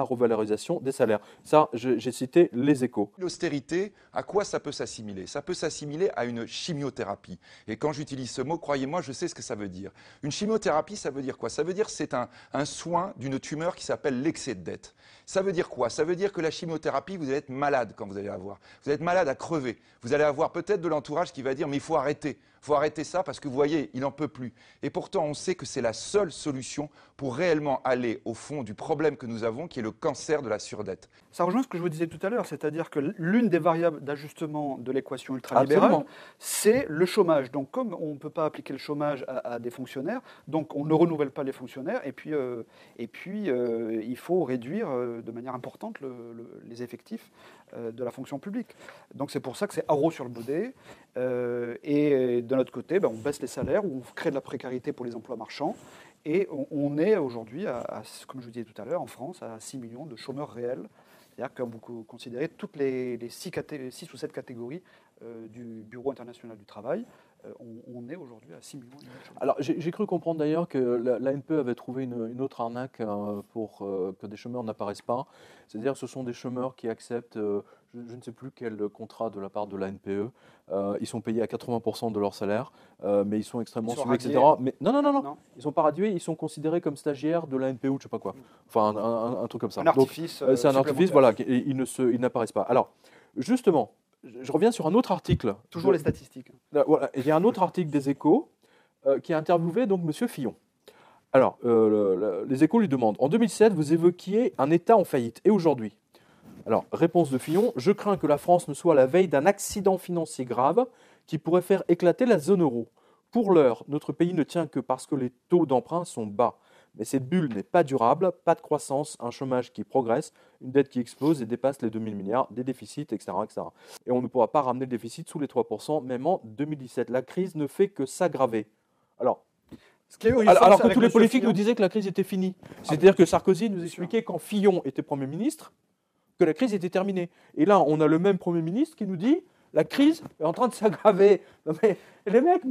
revalorisation des salaires. Ça, j'ai cité les Échos. L'austérité, à quoi ça peut s'assimiler? Ça peut s'assimiler à une chimiothérapie. Et quand j'utilise ce mot, croyez-moi, je sais ce que ça veut dire. Une chimiothérapie, ça veut dire quoi? Ça veut dire que c'est un soin d'une tumeur qui s'appelle l'excès de dette. Ça veut dire quoi? Ça veut dire que la chimiothérapie, vous allez être malade quand vous allez la voir. Vous allez être malade à crever. Vous allez avoir peut-être de l'entourage qui va dire mais il faut arrêter. Il faut arrêter ça parce que vous voyez, il n'en peut plus. Et pourtant, on sait que c'est la seule solution pour réellement aller au fond du problème que nous avons, qui est le cancer de la surdette. Ça rejoint ce que je vous disais tout à l'heure, c'est-à-dire que l'une des variables d'ajustement de l'équation ultralibérale, c'est le chômage. Donc comme on ne peut pas appliquer le chômage à des fonctionnaires, donc on ne renouvelle pas les fonctionnaires, et puis il faut réduire de manière importante les effectifs de la fonction publique. Donc c'est pour ça que c'est haro sur le baudet. Et de notre côté, on baisse les salaires, ou on crée de la précarité pour les emplois marchands. Et on est aujourd'hui, comme je vous disais tout à l'heure, en France, à 6 millions de chômeurs réels. C'est-à-dire que vous considérez toutes les 6 ou 7 catégories du Bureau international du travail, on est aujourd'hui à 6 millions de chômeurs. Alors j'ai cru comprendre d'ailleurs que l'ANPE avait trouvé une autre arnaque pour que des chômeurs n'apparaissent pas. C'est-à-dire que ce sont des chômeurs qui acceptent, je ne sais plus quel contrat de la part de l'ANPE. Ils sont payés à 80% de leur salaire, mais ils sont extrêmement suivis, etc. Mais non. Ils ne sont pas radiés, ils sont considérés comme stagiaires de l'ANPE ou je ne sais pas quoi. Enfin, un truc comme ça. Un artifice. Donc, c'est un artifice, voilà, ils n'apparaissent pas. Alors, justement, je reviens sur un autre article. Toujours les statistiques. Voilà, il y a un autre article des Échos qui a interviewé donc M. Fillon. Alors, les Échos lui demandent, en 2007, vous évoquiez un État en faillite. Et aujourd'hui? Alors, réponse de Fillon, je crains que la France ne soit à la veille d'un accident financier grave qui pourrait faire éclater la zone euro. Pour l'heure, notre pays ne tient que parce que les taux d'emprunt sont bas. Mais cette bulle n'est pas durable, pas de croissance, un chômage qui progresse, une dette qui explose et dépasse les 2000 milliards, des déficits, etc., etc. Et on ne pourra pas ramener le déficit sous les 3%, même en 2017. La crise ne fait que s'aggraver. Alors que tous les politiques nous disaient que la crise était finie. C'est-à-dire que Sarkozy nous expliquait quand Fillon était Premier ministre que la crise était terminée. Et là, on a le même Premier ministre qui nous dit la crise est en train de s'aggraver. Non mais les mecs,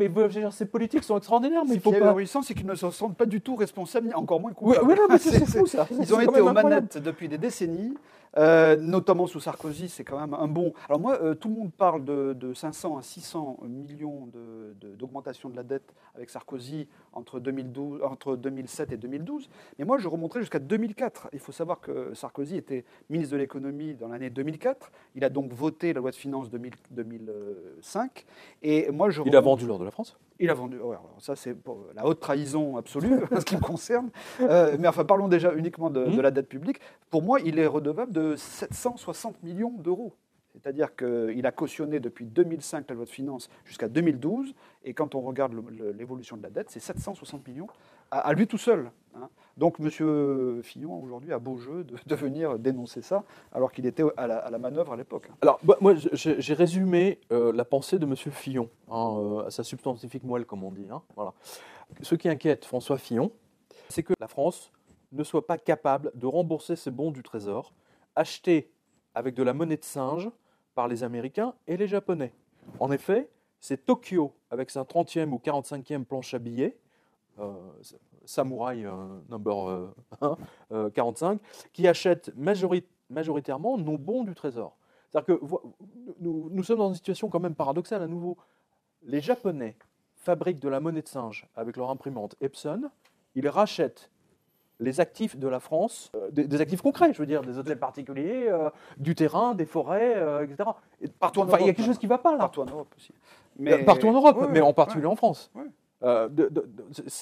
ces politiques sont extraordinaires, mais il faut pas. Ce qui est ahurissant, c'est qu'ils ne se sentent pas du tout responsables, encore moins coupables. Oui, non, mais c'est fou ça. Ils ont été aux manettes depuis des décennies, notamment sous Sarkozy, c'est quand même un bon. Alors moi, tout le monde parle de 500 à 600 millions d'augmentation de la dette avec Sarkozy entre 2007 et 2012. Mais moi, je remonterai jusqu'à 2004. Il faut savoir que Sarkozy était ministre de l'économie dans l'année 2004. Il a donc voté la loi de finances 2005. Et moi, il a vendu l'or de la France. Il a vendu. Ouais, alors ça, c'est la haute trahison absolue, en ce qui me concerne. Mais enfin, parlons déjà uniquement de la dette publique. Pour moi, il est redevable de 760 millions d'euros. C'est-à-dire qu'il a cautionné depuis 2005 la loi de finances jusqu'à 2012. Et quand on regarde l'évolution de la dette, c'est 760 millions à lui tout seul. Hein. Donc M. Fillon, aujourd'hui, a beau jeu de venir dénoncer ça, alors qu'il était à la manœuvre à l'époque. Alors, moi, j'ai résumé la pensée de M. Fillon, à sa substantifique moelle, comme on dit. Hein, voilà. Ce qui inquiète François Fillon, c'est que la France ne soit pas capable de rembourser ses bons du Trésor, achetés avec de la monnaie de singe par les Américains et les Japonais. En effet, c'est Tokyo, avec sa 30e ou 45e planche à billets, Samouraï number 45, qui achète majoritairement nos bons du Trésor. C'est-à-dire que nous sommes dans une situation quand même paradoxale à nouveau. Les Japonais fabriquent de la monnaie de singe avec leur imprimante Epson, ils rachètent les actifs de la France, des actifs concrets, je veux dire, des hôtels particuliers, du terrain, des forêts, etc. Et partout en Europe, il y a quelque chose qui ne va pas là. Partout en Europe aussi. Partout en Europe, mais en particulier en France. Ouais.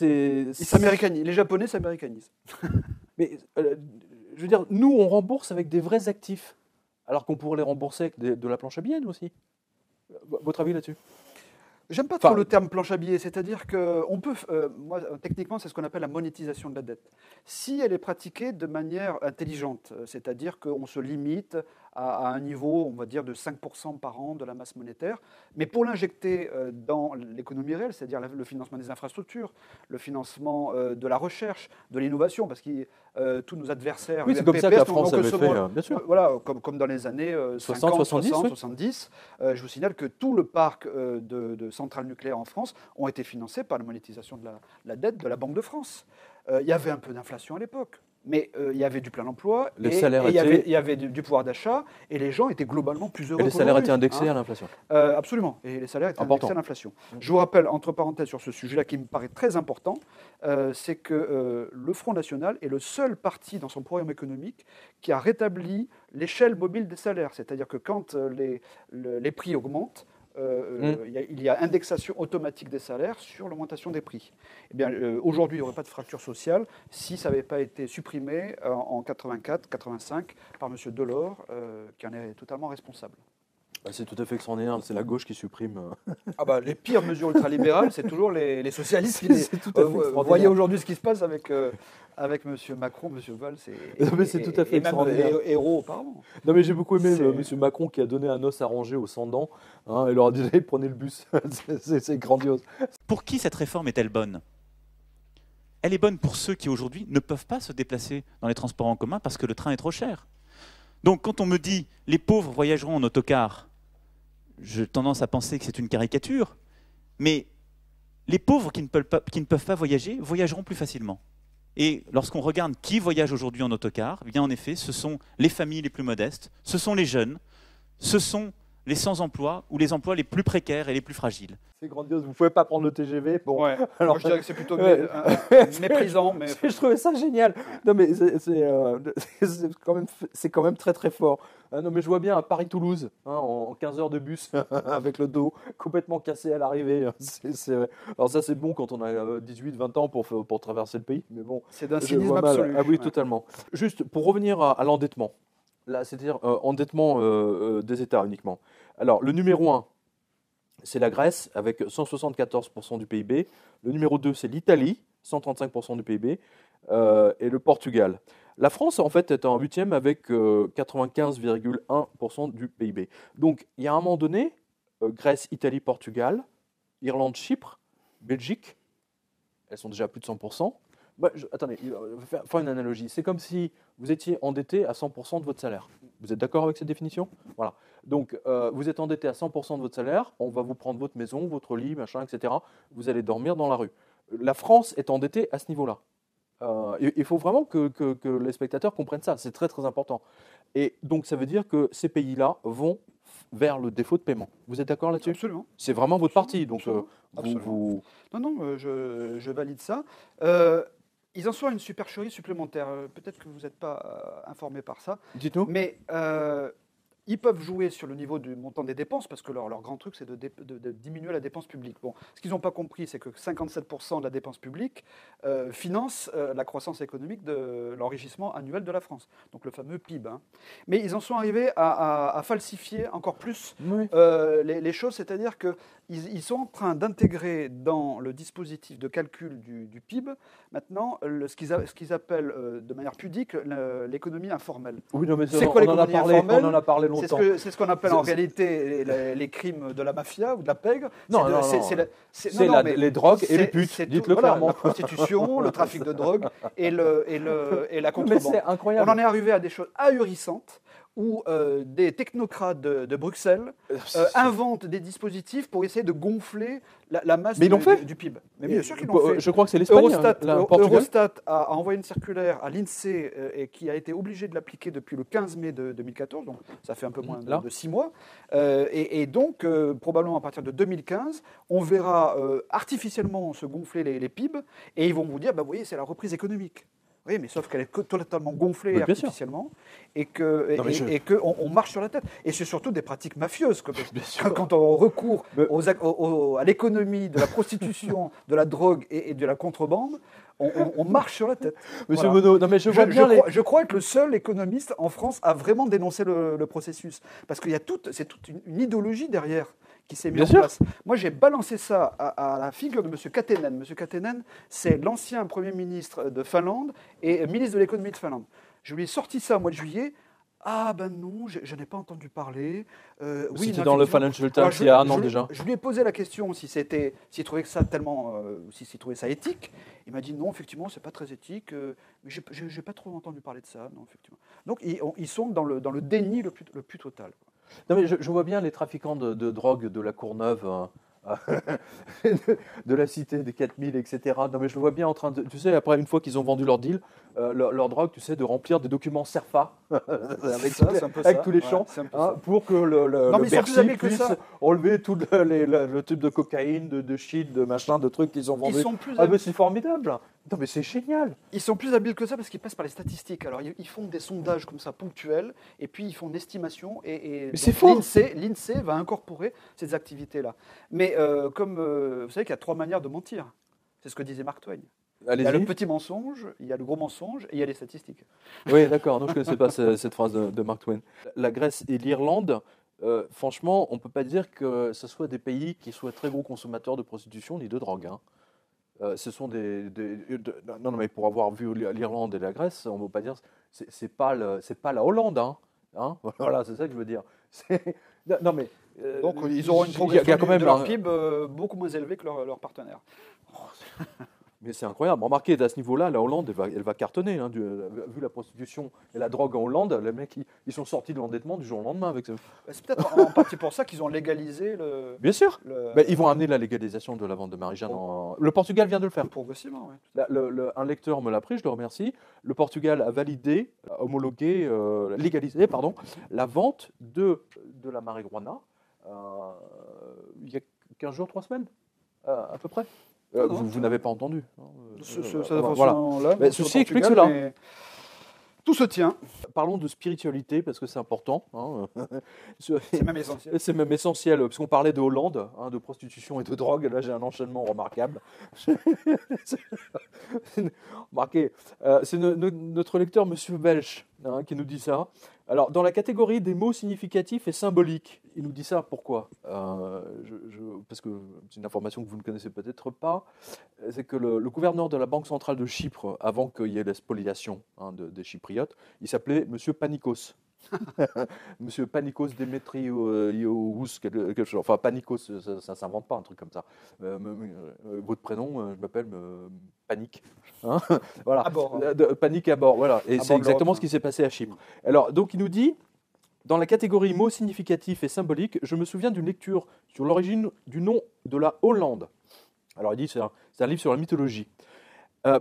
Ils s'américanisent. Les Japonais s'américanisent. Mais je veux dire, nous, on rembourse avec des vrais actifs, alors qu'on pourrait les rembourser avec de la planche à billets, nous aussi. Votre avis là-dessus? J'aime pas trop le terme planche à billets, c'est-à-dire qu'on peut, moi, techniquement, c'est ce qu'on appelle la monétisation de la dette. Si elle est pratiquée de manière intelligente, c'est-à-dire qu'on se limite à un niveau, on va dire, de 5% par an de la masse monétaire, mais pour l'injecter dans l'économie réelle, c'est-à-dire le financement des infrastructures, le financement de la recherche, de l'innovation, parce que tous nos adversaires... Oui, c'est comme ça que la France avait fait, bien sûr. Voilà, comme dans les années 50, 60, 70. Je vous signale que tout le parc de centrales nucléaires en France ont été financés par la monétisation de la dette de la Banque de France. Il y avait un peu d'inflation à l'époque. Mais il y avait du plein emploi, les salaires il y avait du pouvoir d'achat, et les gens étaient globalement plus heureux. Et les salaires étaient indexés à l'inflation. Absolument, et les salaires étaient indexés à l'inflation. Je vous rappelle, entre parenthèses, sur ce sujet-là qui me paraît très important, c'est que le Front National est le seul parti dans son programme économique qui a rétabli l'échelle mobile des salaires. C'est-à-dire que quand les prix augmentent, il y a indexation automatique des salaires sur l'augmentation des prix. Eh bien, aujourd'hui, il n'y aurait pas de fracture sociale si ça n'avait pas été supprimé en 84-85 par M. Delors, qui en est totalement responsable. C'est tout à fait extraordinaire, c'est la gauche qui supprime. Les pires mesures ultralibérales, c'est toujours les socialistes. Vous voyez aujourd'hui ce qui se passe avec M. Macron, M. Valls c'est tout à fait extraordinaire. Même héros auparavant. Non, mais j'ai beaucoup aimé M. Macron qui a donné un os à ranger aux sans-dents et leur a dit « prenez le bus ». C'est grandiose. Pour qui cette réforme est-elle bonne ? Elle est bonne pour ceux qui aujourd'hui ne peuvent pas se déplacer dans les transports en commun parce que le train est trop cher. Donc quand on me dit « les pauvres voyageront en autocar », j'ai tendance à penser que c'est une caricature, mais les pauvres qui ne peuvent pas voyager voyageront plus facilement. Et lorsqu'on regarde qui voyage aujourd'hui en autocar, eh bien en effet, ce sont les familles les plus modestes, ce sont les jeunes, ce sont les sans-emploi ou les emplois les plus précaires et les plus fragiles. C'est grandiose, vous ne pouvez pas prendre le TGV. Bon, ouais. Alors, je dirais que c'est plutôt méprisant. Mais... Je trouvais ça génial. Non, mais c'est quand même très très fort. Non, mais je vois bien à Paris-Toulouse, en 15 heures de bus, avec le dos complètement cassé à l'arrivée. Alors ça, c'est bon quand on a 18-20 ans pour traverser le pays. Mais bon, c'est d'un cynisme absolu. Ah oui, totalement. Juste pour revenir à l'endettement. Là, c'est-à-dire endettement des États uniquement. Alors, le numéro 1, c'est la Grèce, avec 174% du PIB. Le numéro 2, c'est l'Italie, 135% du PIB. Et le Portugal. La France, en fait, est en 8e avec 95,1% du PIB. Donc, il y a un moment donné, Grèce, Italie, Portugal, Irlande, Chypre, Belgique, elles sont déjà à plus de 100%. Attendez, faire une analogie. C'est comme si vous étiez endetté à 100% de votre salaire. Vous êtes d'accord avec cette définition ? Voilà. Donc, vous êtes endetté à 100% de votre salaire, on va vous prendre votre maison, votre lit, machin, etc. Vous allez dormir dans la rue. La France est endettée à ce niveau-là. Il faut vraiment que les spectateurs comprennent ça. C'est très, très important. Et donc, ça veut dire que ces pays-là vont vers le défaut de paiement. Vous êtes d'accord là-dessus ? Absolument. C'est vraiment votre parti. Donc, Non, je valide ça. Ils en sont à une supercherie supplémentaire. Peut-être que vous n'êtes pas informé par ça. Dites-nous. Mais ils peuvent jouer sur le niveau du montant des dépenses, parce que leur grand truc, c'est de diminuer la dépense publique. Bon, ce qu'ils n'ont pas compris, c'est que 57% de la dépense publique finance la croissance économique de l'enrichissement annuel de la France, donc le fameux PIB. Mais ils en sont arrivés à falsifier encore plus les choses, c'est-à-dire qu'ils sont en train d'intégrer dans le dispositif de calcul du PIB, maintenant, ce qu'ils appellent de manière pudique l'économie informelle. Oui, non, mais c'est quoi l'économie informelle ? On en a parlé longtemps. C'est ce qu'on appelle en réalité les crimes de la mafia ou de la pègre. Non, c'est les drogues et les putes, dites-le clairement. La prostitution, le trafic de drogue et la contrebande. Mais c'est incroyable. On en est arrivé à des choses ahurissantes où des technocrates de Bruxelles inventent des dispositifs pour essayer de gonfler la masse du PIB. Mais bien sûr qu'ils l'ont fait. Je crois que c'est l'Espagne. Eurostat a envoyé une circulaire à l'INSEE et qui a été obligé de l'appliquer depuis le 15 mai 2014, donc ça fait un peu moins de 6 mois. Et donc, probablement à partir de 2015, on verra artificiellement se gonfler les PIB et ils vont vous dire, vous voyez, c'est la reprise économique. Oui, mais sauf qu'elle est totalement gonflée artificiellement et qu'on marche sur la tête. Et c'est surtout des pratiques mafieuses. Quand on recourt à l'économie de la prostitution, de la drogue et de la contrebande, on marche sur la tête. Monsieur Monod, non mais je crois que le seul économiste en France a vraiment dénoncé le processus. Parce qu'il y a c'est toute une idéologie derrière qui s'est mise en place. Moi, j'ai balancé ça à la figure de M. Katainen. M. Katainen, c'est l'ancien Premier ministre de Finlande et ministre de l'économie de Finlande. Je lui ai sorti ça au mois de juillet. Ah ben non, je n'ai pas entendu parler. C'était dans le Financial Times il y a un an déjà. Je lui ai posé la question s'il trouvait ça s'il trouvait ça éthique. Il m'a dit non, effectivement, c'est pas très éthique. Mais j'ai pas trop entendu parler de ça, non, effectivement. Donc ils sont dans le déni le plus total. Non mais je vois bien les trafiquants de drogue de la Courneuve de la cité des 4000, etc. Non, mais je le vois bien en train de. Tu sais, après, une fois qu'ils ont vendu leur deal, leur drogue, tu sais, de remplir des documents CERFA avec tous les champs pour que le Bercy puisse enlever tout le tube de cocaïne, de shit, de machin, de trucs qu'ils ont vendus. Mais c'est formidable. Non, mais c'est génial. Ils sont plus habiles que ça parce qu'ils passent par les statistiques. Alors, ils font des sondages comme ça ponctuels et puis ils font une estimation. Mais c'est faux. L'INSEE va incorporer ces activités-là. Mais comme vous savez qu'il y a 3 manières de mentir. C'est ce que disait Mark Twain. Il y a le petit mensonge, il y a le gros mensonge et il y a les statistiques. Oui, d'accord. Non, je ne connaissais pas cette phrase de Mark Twain. La Grèce et l'Irlande, franchement, on ne peut pas dire que ce soit des pays qui soient très gros consommateurs de prostitution ni de drogue. Hein. Ce sont non, mais pour avoir vu l'Irlande et la Grèce, on ne peut pas dire c'est pas la Hollande. Hein. Voilà, c'est ça que je veux dire. Non, mais donc ils auront une progression de leur PIB beaucoup moins élevée que leurs partenaires. Mais c'est incroyable. Remarquez, à ce niveau-là, la Hollande, elle va cartonner. Hein, vu la prostitution et la drogue en Hollande, les mecs, ils sont sortis de l'endettement du jour au lendemain. C'est peut-être en partie pour ça qu'ils ont légalisé le... Bien sûr. Ils vont amener la légalisation de la vente de Marie-Jeanne. Le Portugal vient de le faire. Progressivement, oui. Un lecteur me l'a pris, je le remercie. Le Portugal a validé, homologué, légalisé, la vente de la marijuana il y a 15 jours, 3 semaines, à peu près. Vous n'avez pas entendu. Voilà. Ceci explique cela. Tout se tient. Parlons de spiritualité, parce que c'est important. Hein. C'est même essentiel. C'est même essentiel, parce qu'on parlait de Hollande, de prostitution et de drogue. Là, j'ai un enchaînement remarquable. Remarquez, c'est notre lecteur, Monsieur Welch, qui nous dit ça. Alors, dans la catégorie des mots significatifs et symboliques, il nous dit ça, pourquoi parce que c'est une information que vous ne connaissez peut-être pas, c'est que le gouverneur de la Banque centrale de Chypre, avant qu'il y ait la spoliation des Chypriotes, il s'appelait Monsieur Panikos. Monsieur Panikos Démétrious, quelque chose. Enfin, Panikos, ça ne s'invente pas, un truc comme ça. Votre prénom, je m'appelle Panique. Hein, voilà. À bord. Panique à bord, voilà. Et c'est exactement ce qui s'est passé à Chypre. Alors, donc, il nous dit, dans la catégorie mots significatifs et symboliques, je me souviens d'une lecture sur l'origine du nom de la Hollande. Alors, il dit, c'est un livre sur la mythologie.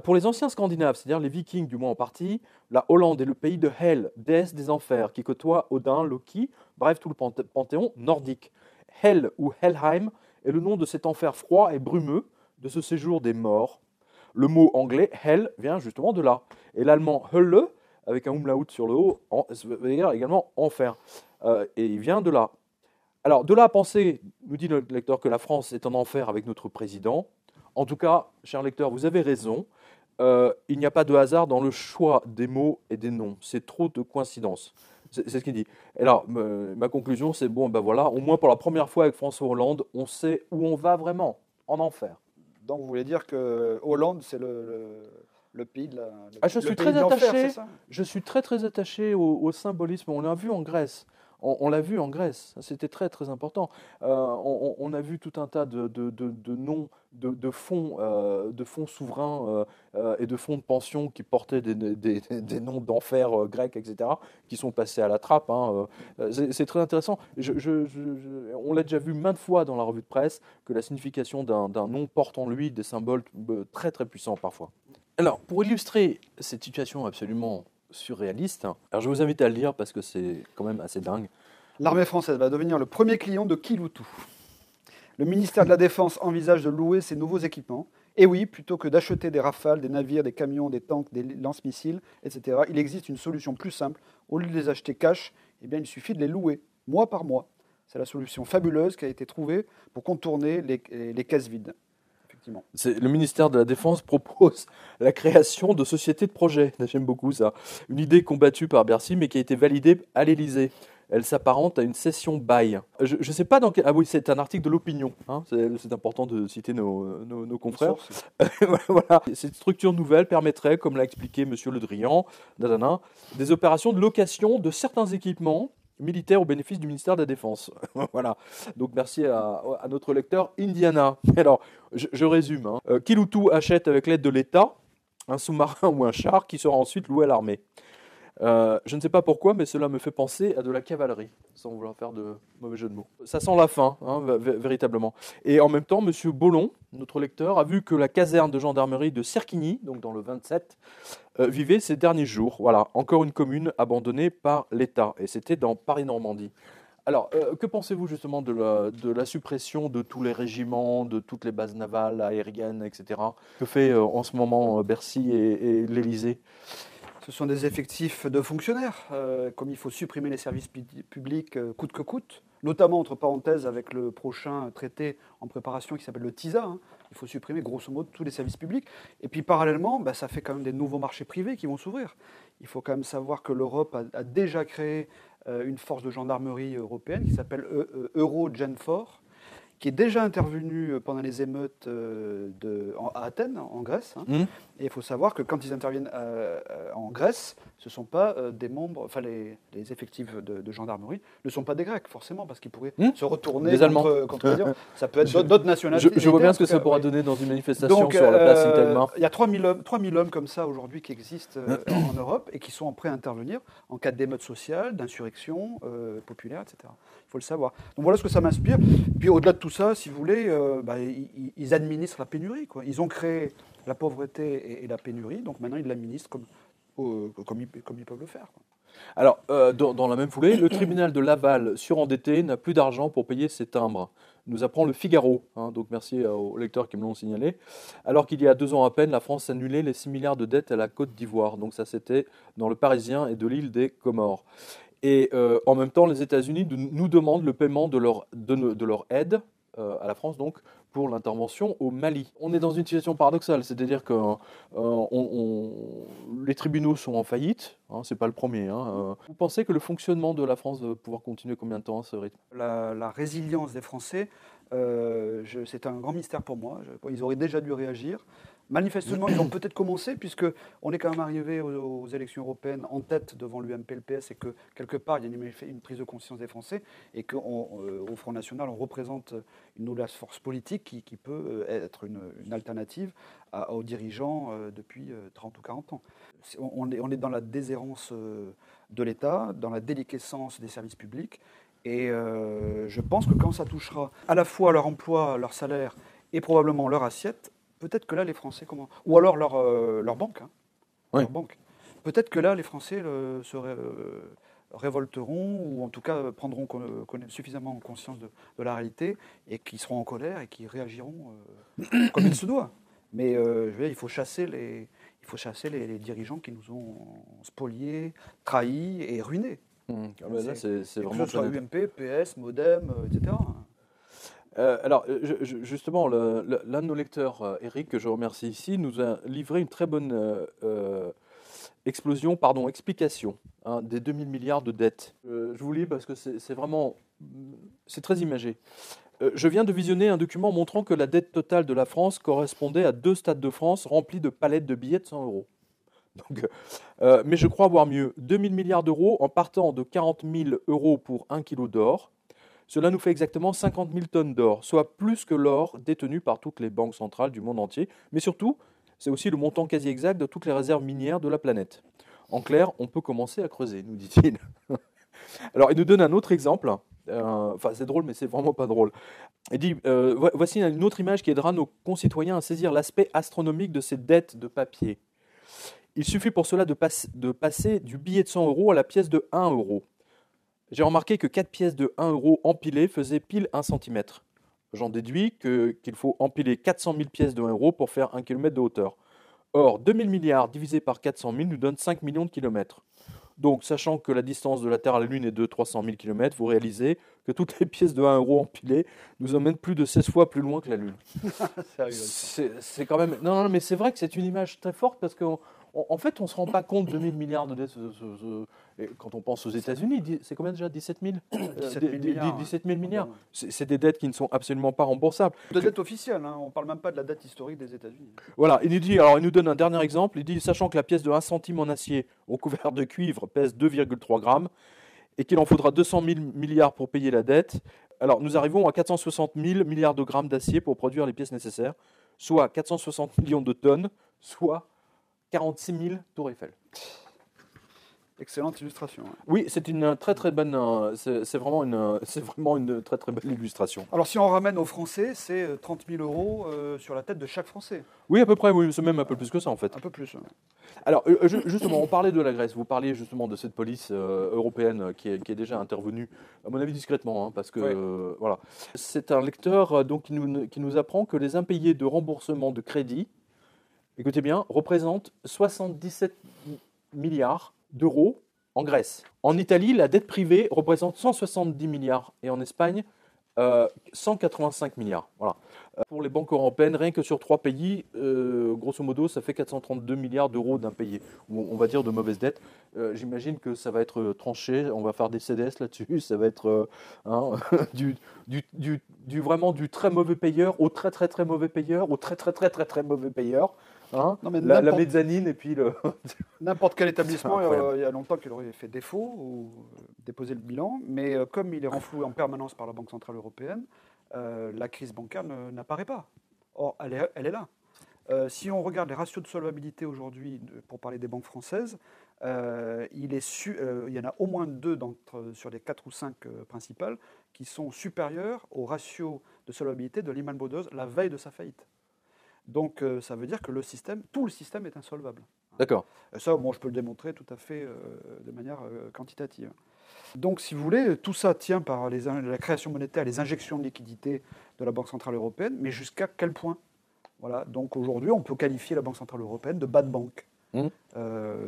Pour les anciens Scandinaves, c'est-à-dire les Vikings du moins en partie, la Hollande est le pays de Hel, déesse des enfers, qui côtoie Odin, Loki, bref tout le panthéon nordique. Hel ou Helheim est le nom de cet enfer froid et brumeux, de ce séjour des morts. Le mot anglais Hell vient justement de là. Et l'allemand Hölle, avec un umlaut sur le haut, veut dire également enfer. Et il vient de là. Alors, de là à penser, nous dit le lecteur, que la France est en enfer avec notre président. En tout cas, cher lecteur, vous avez raison. Il n'y a pas de hasard dans le choix des mots et des noms. C'est trop de coïncidences. C'est ce qu'il dit. Et alors, ma conclusion, c'est bon, ben voilà, au moins pour la première fois avec François Hollande, on sait où on va vraiment, en enfer. Donc, vous voulez dire que Hollande, c'est le pays de la. Je suis très attaché. Je suis très attaché au symbolisme. On l'a vu en Grèce. On l'a vu en Grèce, c'était très très important. On a vu tout un tas de noms, de fonds souverains et de fonds de pension qui portaient des noms d'enfer grecs, etc., qui sont passés à la trappe. Hein. C'est très intéressant. On l'a déjà vu maintes fois dans la revue de presse que la signification d'un nom porte en lui des symboles très très puissants parfois. Alors, pour illustrer cette situation absolument surréaliste. Alors je vous invite à le lire parce que c'est quand même assez dingue. L'armée française va devenir le premier client de Kiloutou. Le ministère de la Défense envisage de louer ces nouveaux équipements. Et oui, plutôt que d'acheter des Rafales, des navires, des camions, des tanks, des lance-missiles, etc., il existe une solution plus simple. Au lieu de les acheter cash, eh bien, il suffit de les louer, mois par mois. C'est la solution fabuleuse qui a été trouvée pour contourner les caisses vides. Le ministère de la Défense propose la création de sociétés de projet. J'aime beaucoup ça. Une idée combattue par Bercy, mais qui a été validée à l'Élysée. Elle s'apparente à une cession bail. Je ne sais pas dans quel... Ah oui, c'est un article de l'Opinion. Hein. C'est important de citer nos confrères. Voilà. Cette structure nouvelle permettrait, comme l'a expliqué M. Le Drian, des opérations de location de certains équipements militaire au bénéfice du ministère de la Défense. Voilà. Donc merci à notre lecteur Indiana. Alors, je résume. Hein. Kiloutou achète avec l'aide de l'État un sous-marin ou un char qui sera ensuite loué à l'armée. Je ne sais pas pourquoi, mais cela me fait penser à de la cavalerie, sans vouloir faire de mauvais jeu de mots. Ça sent la fin, véritablement. Et en même temps, M. Bollon, notre lecteur, a vu que la caserne de gendarmerie de Cerquigny, donc dans le 27, vivait ces derniers jours. Voilà, encore une commune abandonnée par l'État. Et c'était dans Paris-Normandie. Alors, que pensez-vous justement de la suppression de tous les régiments, de toutes les bases navales, aériennes, etc. Que fait en ce moment Bercy et l'Élysée ? Ce sont des effectifs de fonctionnaires, comme il faut supprimer les services publics coûte que coûte, notamment entre parenthèses avec le prochain traité en préparation qui s'appelle le TISA. Il faut supprimer grosso modo tous les services publics. Et puis parallèlement, ça fait quand même des nouveaux marchés privés qui vont s'ouvrir. Il faut quand même savoir que l'Europe a déjà créé une force de gendarmerie européenne qui s'appelle Eurogenfor, qui est déjà intervenu pendant les émeutes à Athènes, en Grèce. Et il faut savoir que quand ils interviennent en Grèce, ce ne sont pas des membres, enfin les effectifs de gendarmerie ne sont pas des Grecs, forcément, parce qu'ils pourraient se retourner contre dire. Ça peut être d'autres nationalités. Je vois bien ce que ça pourra donner dans une manifestation sur la place Intelma. Il y a 3000 hommes comme ça aujourd'hui qui existent en Europe et qui sont prêts à intervenir en cas d'émeute sociale, d'insurrection populaire, etc. Il faut le savoir. Donc voilà ce que ça m'inspire. Puis au-delà de tout ça, si vous voulez, ils administrent la pénurie, quoi. Ils ont créé la pauvreté et la pénurie, donc maintenant ils l'administrent comme ils peuvent le faire, quoi. Alors, dans la même foulée, le tribunal de Laval, surendetté, n'a plus d'argent pour payer ses timbres. Nous apprend le Figaro, donc merci aux lecteurs qui me l'ont signalé. Alors qu'il y a 2 ans à peine, la France annulait les 6 milliards de dettes à la Côte d'Ivoire. Donc ça, c'était dans le Parisien et de l'île des Comores. Et en même temps, les États-Unis nous demandent le paiement de leur aide à la France, donc, pour l'intervention au Mali. On est dans une situation paradoxale, c'est-à-dire que les tribunaux sont en faillite, c'est pas le premier. Vous pensez que le fonctionnement de la France va pouvoir continuer combien de temps à ce rythme ? La résilience des Français, c'est un grand mystère pour moi. Ils auraient déjà dû réagir. Manifestement, ils ont peut-être commencé, puisqu'on est quand même arrivé aux élections européennes en tête devant l'UMP-LPS et que, quelque part, il y a une prise de conscience des Français et qu'au Front National, on représente une nouvelle force politique qui peut être une alternative aux dirigeants depuis 30 ou 40 ans. On est dans la déshérence de l'État, dans la déliquescence des services publics et je pense que quand ça touchera à la fois leur emploi, leur salaire et probablement leur assiette, peut-être que là, les Français, ou alors leur banque, leur banque. Peut-être que là, les Français se révolteront, ou en tout cas prendront suffisamment conscience de la réalité, et qui seront en colère et qui réagiront comme il se doit. Mais il faut chasser les dirigeants qui nous ont spoliés, trahis et ruinés. Là, c'est vraiment que ce soit UMP, PS, Modem, etc. Alors, justement, l'un de nos lecteurs, Eric, que je remercie ici, nous a livré une très bonne explication des 2000 milliards de dettes. Je vous lis parce que c'est très imagé. Je viens de visionner un document montrant que la dette totale de la France correspondait à 2 stades de France remplis de palettes de billets de 100 euros. Donc, mais je crois voir mieux. 2000 milliards d'euros en partant de 40 000 euros pour 1 kilo d'or. Cela nous fait exactement 50 000 tonnes d'or, soit plus que l'or détenu par toutes les banques centrales du monde entier. Mais surtout, c'est aussi le montant quasi exact de toutes les réserves minières de la planète. En clair, on peut commencer à creuser, nous dit-il. Alors, il nous donne un autre exemple. C'est drôle, mais c'est vraiment pas drôle. Il dit, voici une autre image qui aidera nos concitoyens à saisir l'aspect astronomique de ces dettes de papier. Il suffit pour cela de passer du billet de 100 euros à la pièce de 1 euro. J'ai remarqué que 4 pièces de 1 euro empilées faisaient pile 1 cm. J'en déduis qu'il faut empiler 400 000 pièces de 1 euro pour faire 1 km de hauteur. Or, 2000 milliards divisé par 400 000 nous donne 5 millions de kilomètres. Donc, sachant que la distance de la Terre à la Lune est de 300 000 km, vous réalisez que toutes les pièces de 1 euro empilées nous emmènent plus de 16 fois plus loin que la Lune. C'est quand même... Non, mais c'est vrai que c'est une image très forte parce que... En fait, on ne se rend pas compte de 2000 milliards de dettes. Quand on pense aux États-Unis, c'est combien déjà 17 000 17 000 milliards. C'est des dettes qui ne sont absolument pas remboursables. De dette officielle, on ne parle même pas de la dette historique des États-Unis. Voilà, il nous donne un dernier exemple. Il dit, sachant que la pièce de 1 centime en acier recouvert de cuivre pèse 2,3 grammes et qu'il en faudra 200 000 milliards pour payer la dette, alors nous arrivons à 460 000 milliards de grammes d'acier pour produire les pièces nécessaires, soit 460 millions de tonnes, soit 46 000 tours Eiffel. Excellente illustration. Oui, c'est une très très bonne. C'est vraiment une très très belle illustration. Alors si on ramène aux Français, c'est 30 000 euros sur la tête de chaque Français. Oui, à peu près. Oui, c'est même un peu plus que ça en fait. Un peu plus. Alors justement, on parlait de la Grèce. Vous parliez justement de cette police européenne qui est déjà intervenue, à mon avis discrètement, hein, parce que voilà. C'est un lecteur donc qui nous apprend que les impayés de remboursement de crédit, écoutez bien, représentent 77 milliards d'euros en Grèce. En Italie, la dette privée représente 170 milliards et en Espagne, 185 milliards. Voilà. Pour les banques européennes, rien que sur 3 pays, grosso modo, ça fait 432 milliards d'euros d'impayés, ou on va dire de mauvaises dettes. J'imagine que ça va être tranché, on va faire des CDS là-dessus, ça va être vraiment du très mauvais payeur au très très très mauvais payeur au très très très très très mauvais payeur. Hein, la mezzanine et puis le... N'importe quel établissement, il y a longtemps qu'il aurait fait défaut ou déposé le bilan, mais comme il est renfloué en permanence par la Banque Centrale Européenne, la crise bancaire n'apparaît pas. Or, elle est là. Si on regarde les ratios de solvabilité aujourd'hui, pour parler des banques françaises, il y en a au moins 2 sur les 4 ou 5 principales qui sont supérieurs au ratio de solvabilité de Lehman Brothers la veille de sa faillite. Donc ça veut dire que tout le système est insolvable. D'accord. Ça, moi, je peux le démontrer tout à fait de manière quantitative. Donc, si vous voulez, tout ça tient par la création monétaire, les injections de liquidités de la Banque Centrale Européenne, mais jusqu'à quel point? Voilà. Donc aujourd'hui, on peut qualifier la Banque Centrale Européenne de bad bank.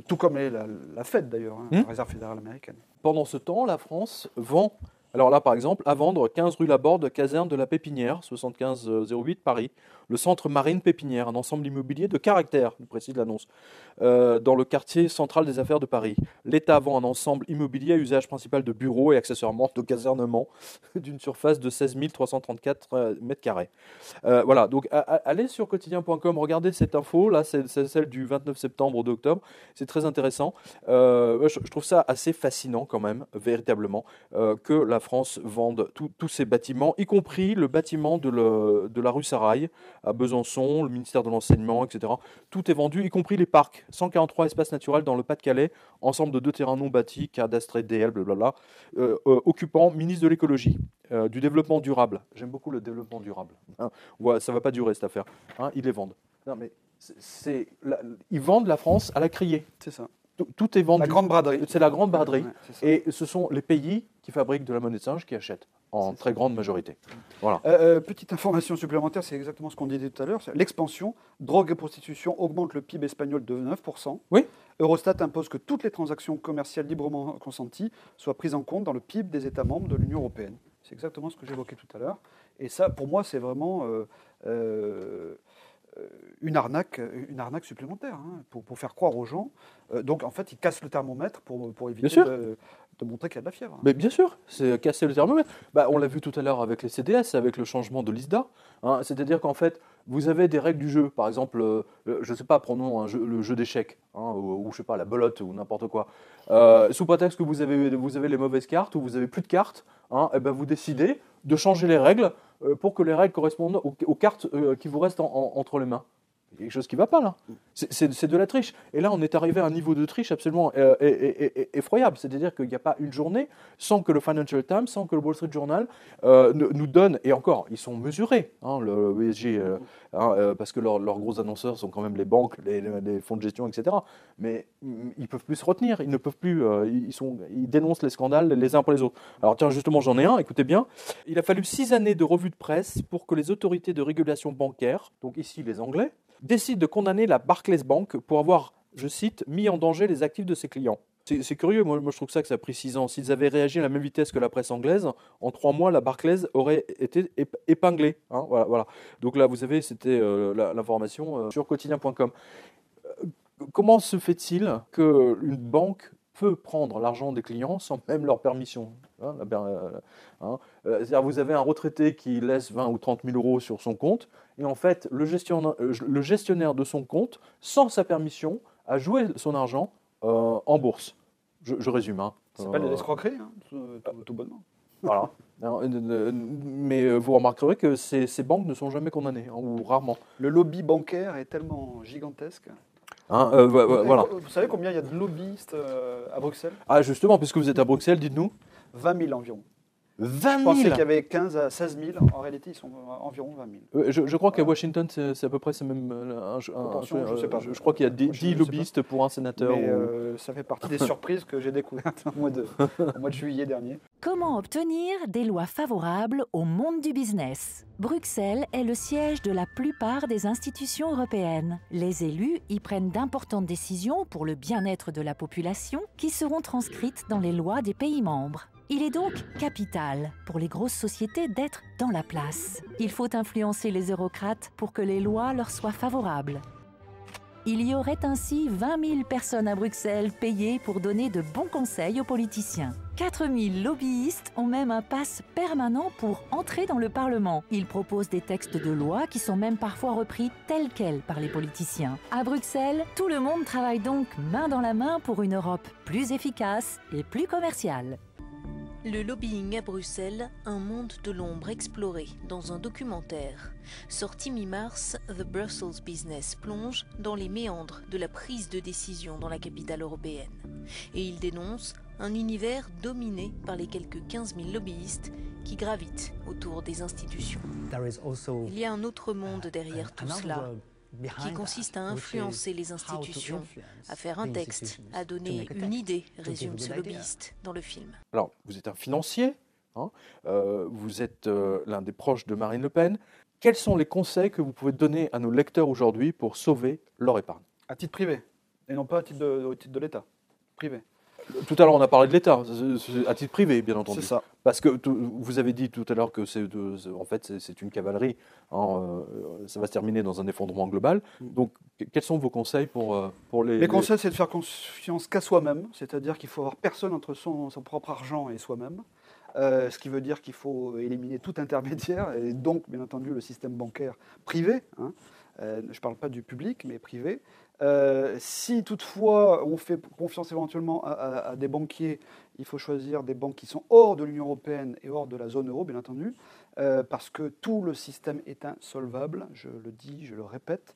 Tout comme la Fed d'ailleurs, la Réserve fédérale américaine. Pendant ce temps, la France vend... Alors là, par exemple, à vendre 15 rue Laborde, caserne de la Pépinière, 7508 Paris, le centre Marine Pépinière, un ensemble immobilier de caractère, je précise l'annonce, dans le quartier central des affaires de Paris. L'État vend un ensemble immobilier à usage principal de bureaux et accessoirement de casernement d'une surface de 16 334 mètres carrés. Voilà, donc allez sur quotidien.com, regardez cette info, là c'est celle du 29 septembre au 2 octobre, c'est très intéressant. Je trouve ça assez fascinant quand même, véritablement, que la France vende tous ces bâtiments, y compris le bâtiment de la rue Sarail à Besançon, le ministère de l'Enseignement, etc. Tout est vendu, y compris les parcs. 143 espaces naturels dans le Pas-de-Calais, ensemble de 2 terrains non bâtis, cadastrés, DL, blablabla, occupant ministre de l'écologie, du développement durable. J'aime beaucoup le développement durable. Hein, ouais, ça ne va pas durer cette affaire. Hein, ils les vendent. Non, mais ils vendent la France à la criée. C'est ça. Tout est vendu. La grande braderie. C'est la grande braderie. Ouais, et ce sont les pays qui fabriquent de la monnaie de singe qui achètent en très grande majorité. Voilà. Petite information supplémentaire, c'est exactement ce qu'on disait tout à l'heure. L'expansion, drogue et prostitution augmentent le PIB espagnol de 9%. Oui. Eurostat impose que toutes les transactions commerciales librement consenties soient prises en compte dans le PIB des États membres de l'Union européenne. C'est exactement ce que j'évoquais tout à l'heure. Et ça, pour moi, c'est vraiment... une arnaque supplémentaire pour faire croire aux gens. Donc en fait, ils cassent le thermomètre pour éviter de montrer qu'il y a de la fièvre. Mais bien sûr, c'est casser le thermomètre. On l'a vu tout à l'heure avec les CDS, avec le changement de l'ISDA. Hein, c'est-à-dire qu'en fait, vous avez des règles du jeu. Par exemple, je ne sais pas, prenons le jeu d'échecs, ou je sais pas, la belote ou n'importe quoi. Sous prétexte que vous avez les mauvaises cartes ou vous avez plus de cartes, vous décidez de changer les règles pour que les règles correspondent aux cartes qui vous restent entre les mains. Il y a quelque chose qui ne va pas là. C'est de la triche. Et là, on est arrivé à un niveau de triche absolument effroyable. C'est-à-dire qu'il n'y a pas une journée sans que le Financial Times, sans que le Wall Street Journal nous donne, et encore, ils sont mesurés, le BSG, parce que leurs gros annonceurs sont quand même les banques, les fonds de gestion, etc. Mais ils ne peuvent plus se retenir, ils ne peuvent plus, ils dénoncent les scandales les uns après les autres. Alors tiens, justement, j'en ai un, écoutez bien. Il a fallu 6 années de revue de presse pour que les autorités de régulation bancaire, donc ici les Anglais, décide de condamner la Barclays Bank pour avoir, je cite, mis en danger les actifs de ses clients. C'est curieux, moi je trouve ça a pris 6 ans. S'ils avaient réagi à la même vitesse que la presse anglaise, en 3 mois, la Barclays aurait été épinglée. Hein, voilà. Donc là, vous avez, c'était l'information sur quotidien.com. Comment se fait-il qu'une banque peut prendre l'argent des clients sans même leur permission? C'est-à-dire, vous avez un retraité qui laisse 20 ou 30 000 euros sur son compte, et en fait, le gestionnaire de son compte, sans sa permission, a joué son argent en bourse. Je résume. Ça s'appelle de l'escroquerie, tout bonnement. Voilà. Mais vous remarquerez que ces banques ne sont jamais condamnées, ou rarement. Le lobby bancaire est tellement gigantesque. Voilà. Vous savez combien il y a de lobbyistes à Bruxelles? Ah, justement, puisque vous êtes à Bruxelles, dites-nous. 20 000 environ. 20 000. Je pensais qu'il y avait 15 à 16 000. En réalité, ils sont environ 20 000. Je crois qu'à Washington, c'est à peu près c'est même je sais pas. Je crois qu'il y a 10 lobbyistes pour un sénateur. Mais ça fait partie des surprises que j'ai découvertes au mois de juillet dernier. Comment obtenir des lois favorables au monde du business? Bruxelles est le siège de la plupart des institutions européennes. Les élus y prennent d'importantes décisions pour le bien-être de la population qui seront transcrites dans les lois des pays membres. Il est donc capital pour les grosses sociétés d'être dans la place. Il faut influencer les eurocrates pour que les lois leur soient favorables. Il y aurait ainsi 20 000 personnes à Bruxelles payées pour donner de bons conseils aux politiciens. 4 000 lobbyistes ont même un pass permanent pour entrer dans le Parlement. Ils proposent des textes de loi qui sont même parfois repris tels quels par les politiciens. À Bruxelles, tout le monde travaille donc main dans la main pour une Europe plus efficace et plus commerciale. Le lobbying à Bruxelles, un monde de l'ombre exploré dans un documentaire. Sorti mi-mars, The Brussels Business plonge dans les méandres de la prise de décision dans la capitale européenne. Et il dénonce un univers dominé par les quelques 15 000 lobbyistes qui gravitent autour des institutions. Il y a un autre monde derrière tout cela, qui consiste à influencer les institutions, à faire un texte, à donner une idée, résume ce lobbyiste dans le film. Alors, vous êtes un financier, vous êtes l'un des proches de Marine Le Pen. Quels sont les conseils que vous pouvez donner à nos lecteurs aujourd'hui pour sauver leur épargne? À titre privé, et non pas au titre de l'État. Privé. Tout à l'heure, on a parlé de l'État, à titre privé, bien entendu. C'est ça. Parce que vous avez dit tout à l'heure que c'est une cavalerie, ça va se terminer dans un effondrement global. Donc, quels sont vos conseils pour les... Les conseils, c'est de faire confiance qu'à soi-même, c'est-à-dire qu'il faut avoir personne entre son propre argent et soi-même. Ce qui veut dire qu'il faut éliminer tout intermédiaire, et donc, bien entendu, le système bancaire privé. Je ne parle pas du public, mais privé. Si toutefois on fait confiance éventuellement à des banquiers, il faut choisir des banques qui sont hors de l'Union européenne et hors de la zone euro, bien entendu, parce que tout le système est insolvable, je le dis, je le répète.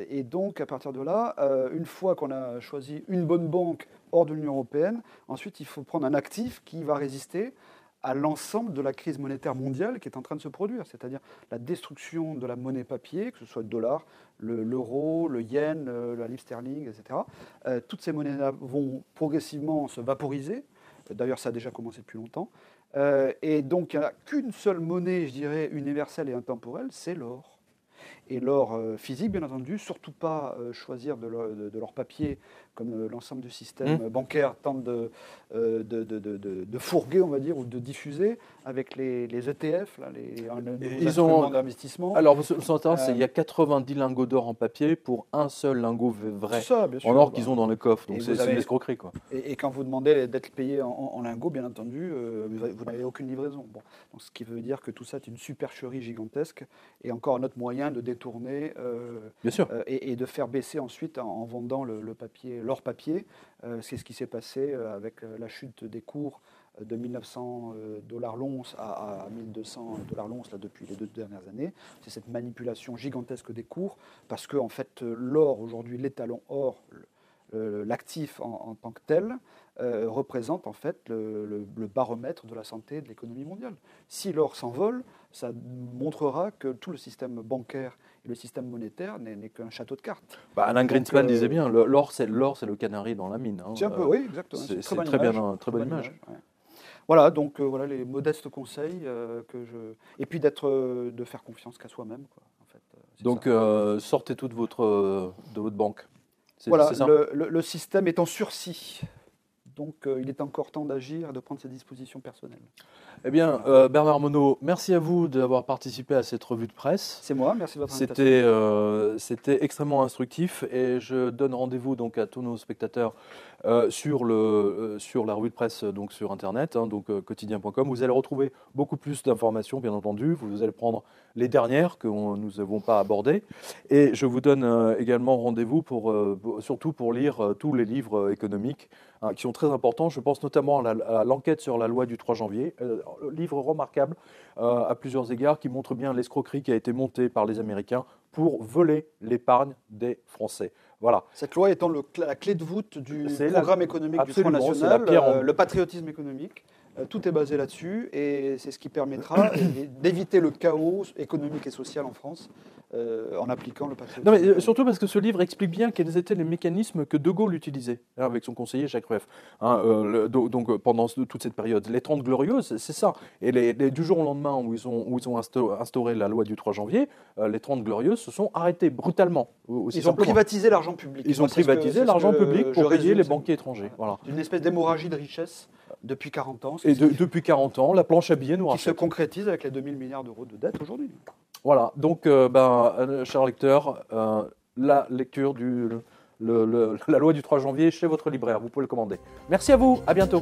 Et donc, à partir de là, une fois qu'on a choisi une bonne banque hors de l'Union européenne, ensuite il faut prendre un actif qui va résister à l'ensemble de la crise monétaire mondiale qui est en train de se produire, c'est-à-dire la destruction de la monnaie papier, que ce soit le dollar, l'euro, le yen, la livre sterling, etc. Toutes ces monnaies-là vont progressivement se vaporiser. D'ailleurs, ça a déjà commencé depuis longtemps. Et donc, il n'y a qu'une seule monnaie, je dirais, universelle et intemporelle, c'est l'or. Et l'or physique, bien entendu, surtout pas choisir de l'or papier comme l'ensemble du système bancaire tente de fourguer, on va dire, ou de diffuser avec les ETF, là, les instruments d'investissement. Alors, ce qui intéresse, c'est qu'il y a 90 lingots d'or en papier pour un seul lingot vrai ça, bien sûr, en or qu'ils ont dans le coffre. Donc, c'est une escroquerie, quoi. Et quand vous demandez d'être payé en lingots, bien entendu, vous n'avez aucune livraison. Bon. Donc, ce qui veut dire que tout ça est une supercherie gigantesque et encore un autre moyen de détourner bien sûr. Et de faire baisser ensuite en vendant le papier, l'or papier. C'est ce qui s'est passé avec la chute des cours de 1900 $ l'once à 1200 $ l'once depuis les 2 dernières années. C'est cette manipulation gigantesque des cours parce que en fait, l'or aujourd'hui, l'étalon or, l'actif en tant que tel, représente en fait le baromètre de la santé de l'économie mondiale. Si l'or s'envole, ça montrera que tout le système bancaire et le système monétaire n'est qu'un château de cartes. Alain Greenspan disait bien, l'or c'est le canari dans la mine. C'est un peu, oui, exactement. C'est très bonne image. Ouais. Voilà, donc voilà les modestes conseils et puis de faire confiance qu'à soi-même, quoi. En fait, donc sortez tout de votre banque. Voilà, le système est en sursis. Donc il est encore temps d'agir et de prendre ses dispositions personnelles. Eh bien, Bernard Monod, merci à vous d'avoir participé à cette revue de presse. C'est moi, merci de votre invitation. C'était extrêmement instructif et je donne rendez-vous donc à tous nos spectateurs sur la revue de presse donc sur Internet, donc quotidien.com. Vous allez retrouver beaucoup plus d'informations, bien entendu. Vous allez prendre les dernières que nous n'avons pas abordées. Et je vous donne également rendez-vous surtout pour lire tous les livres économiques qui sont très importants. Je pense notamment à l'enquête sur la loi du 3 janvier, livre remarquable à plusieurs égards qui montre bien l'escroquerie qui a été montée par les Américains pour voler l'épargne des Français. Voilà. Cette loi étant la clé de voûte du C'est programme économique du Front National, le patriotisme économique. Tout est basé là-dessus et c'est ce qui permettra d'éviter le chaos économique et social en France en appliquant le patriotisme. Non, mais surtout parce que ce livre explique bien quels étaient les mécanismes que De Gaulle utilisait avec son conseiller Jacques Rueff. Donc pendant toute cette période, les 30 Glorieuses, c'est ça. Et du jour au lendemain où ils ont instauré la loi du 3 janvier, les 30 Glorieuses se sont arrêtées brutalement. Ils ont privatisé l'argent public. Ils ont privatisé l'argent public pour payer les banquiers étrangers. Voilà. Une espèce d'hémorragie de richesse depuis 40 ans. Et depuis 40 ans, la planche à billets nous rachète. Qui se concrétise avec les 2000 milliards d'euros de dette aujourd'hui. Voilà, donc, cher lecteur, la lecture la loi du 3 janvier chez votre libraire, vous pouvez le commander. Merci à vous, à bientôt.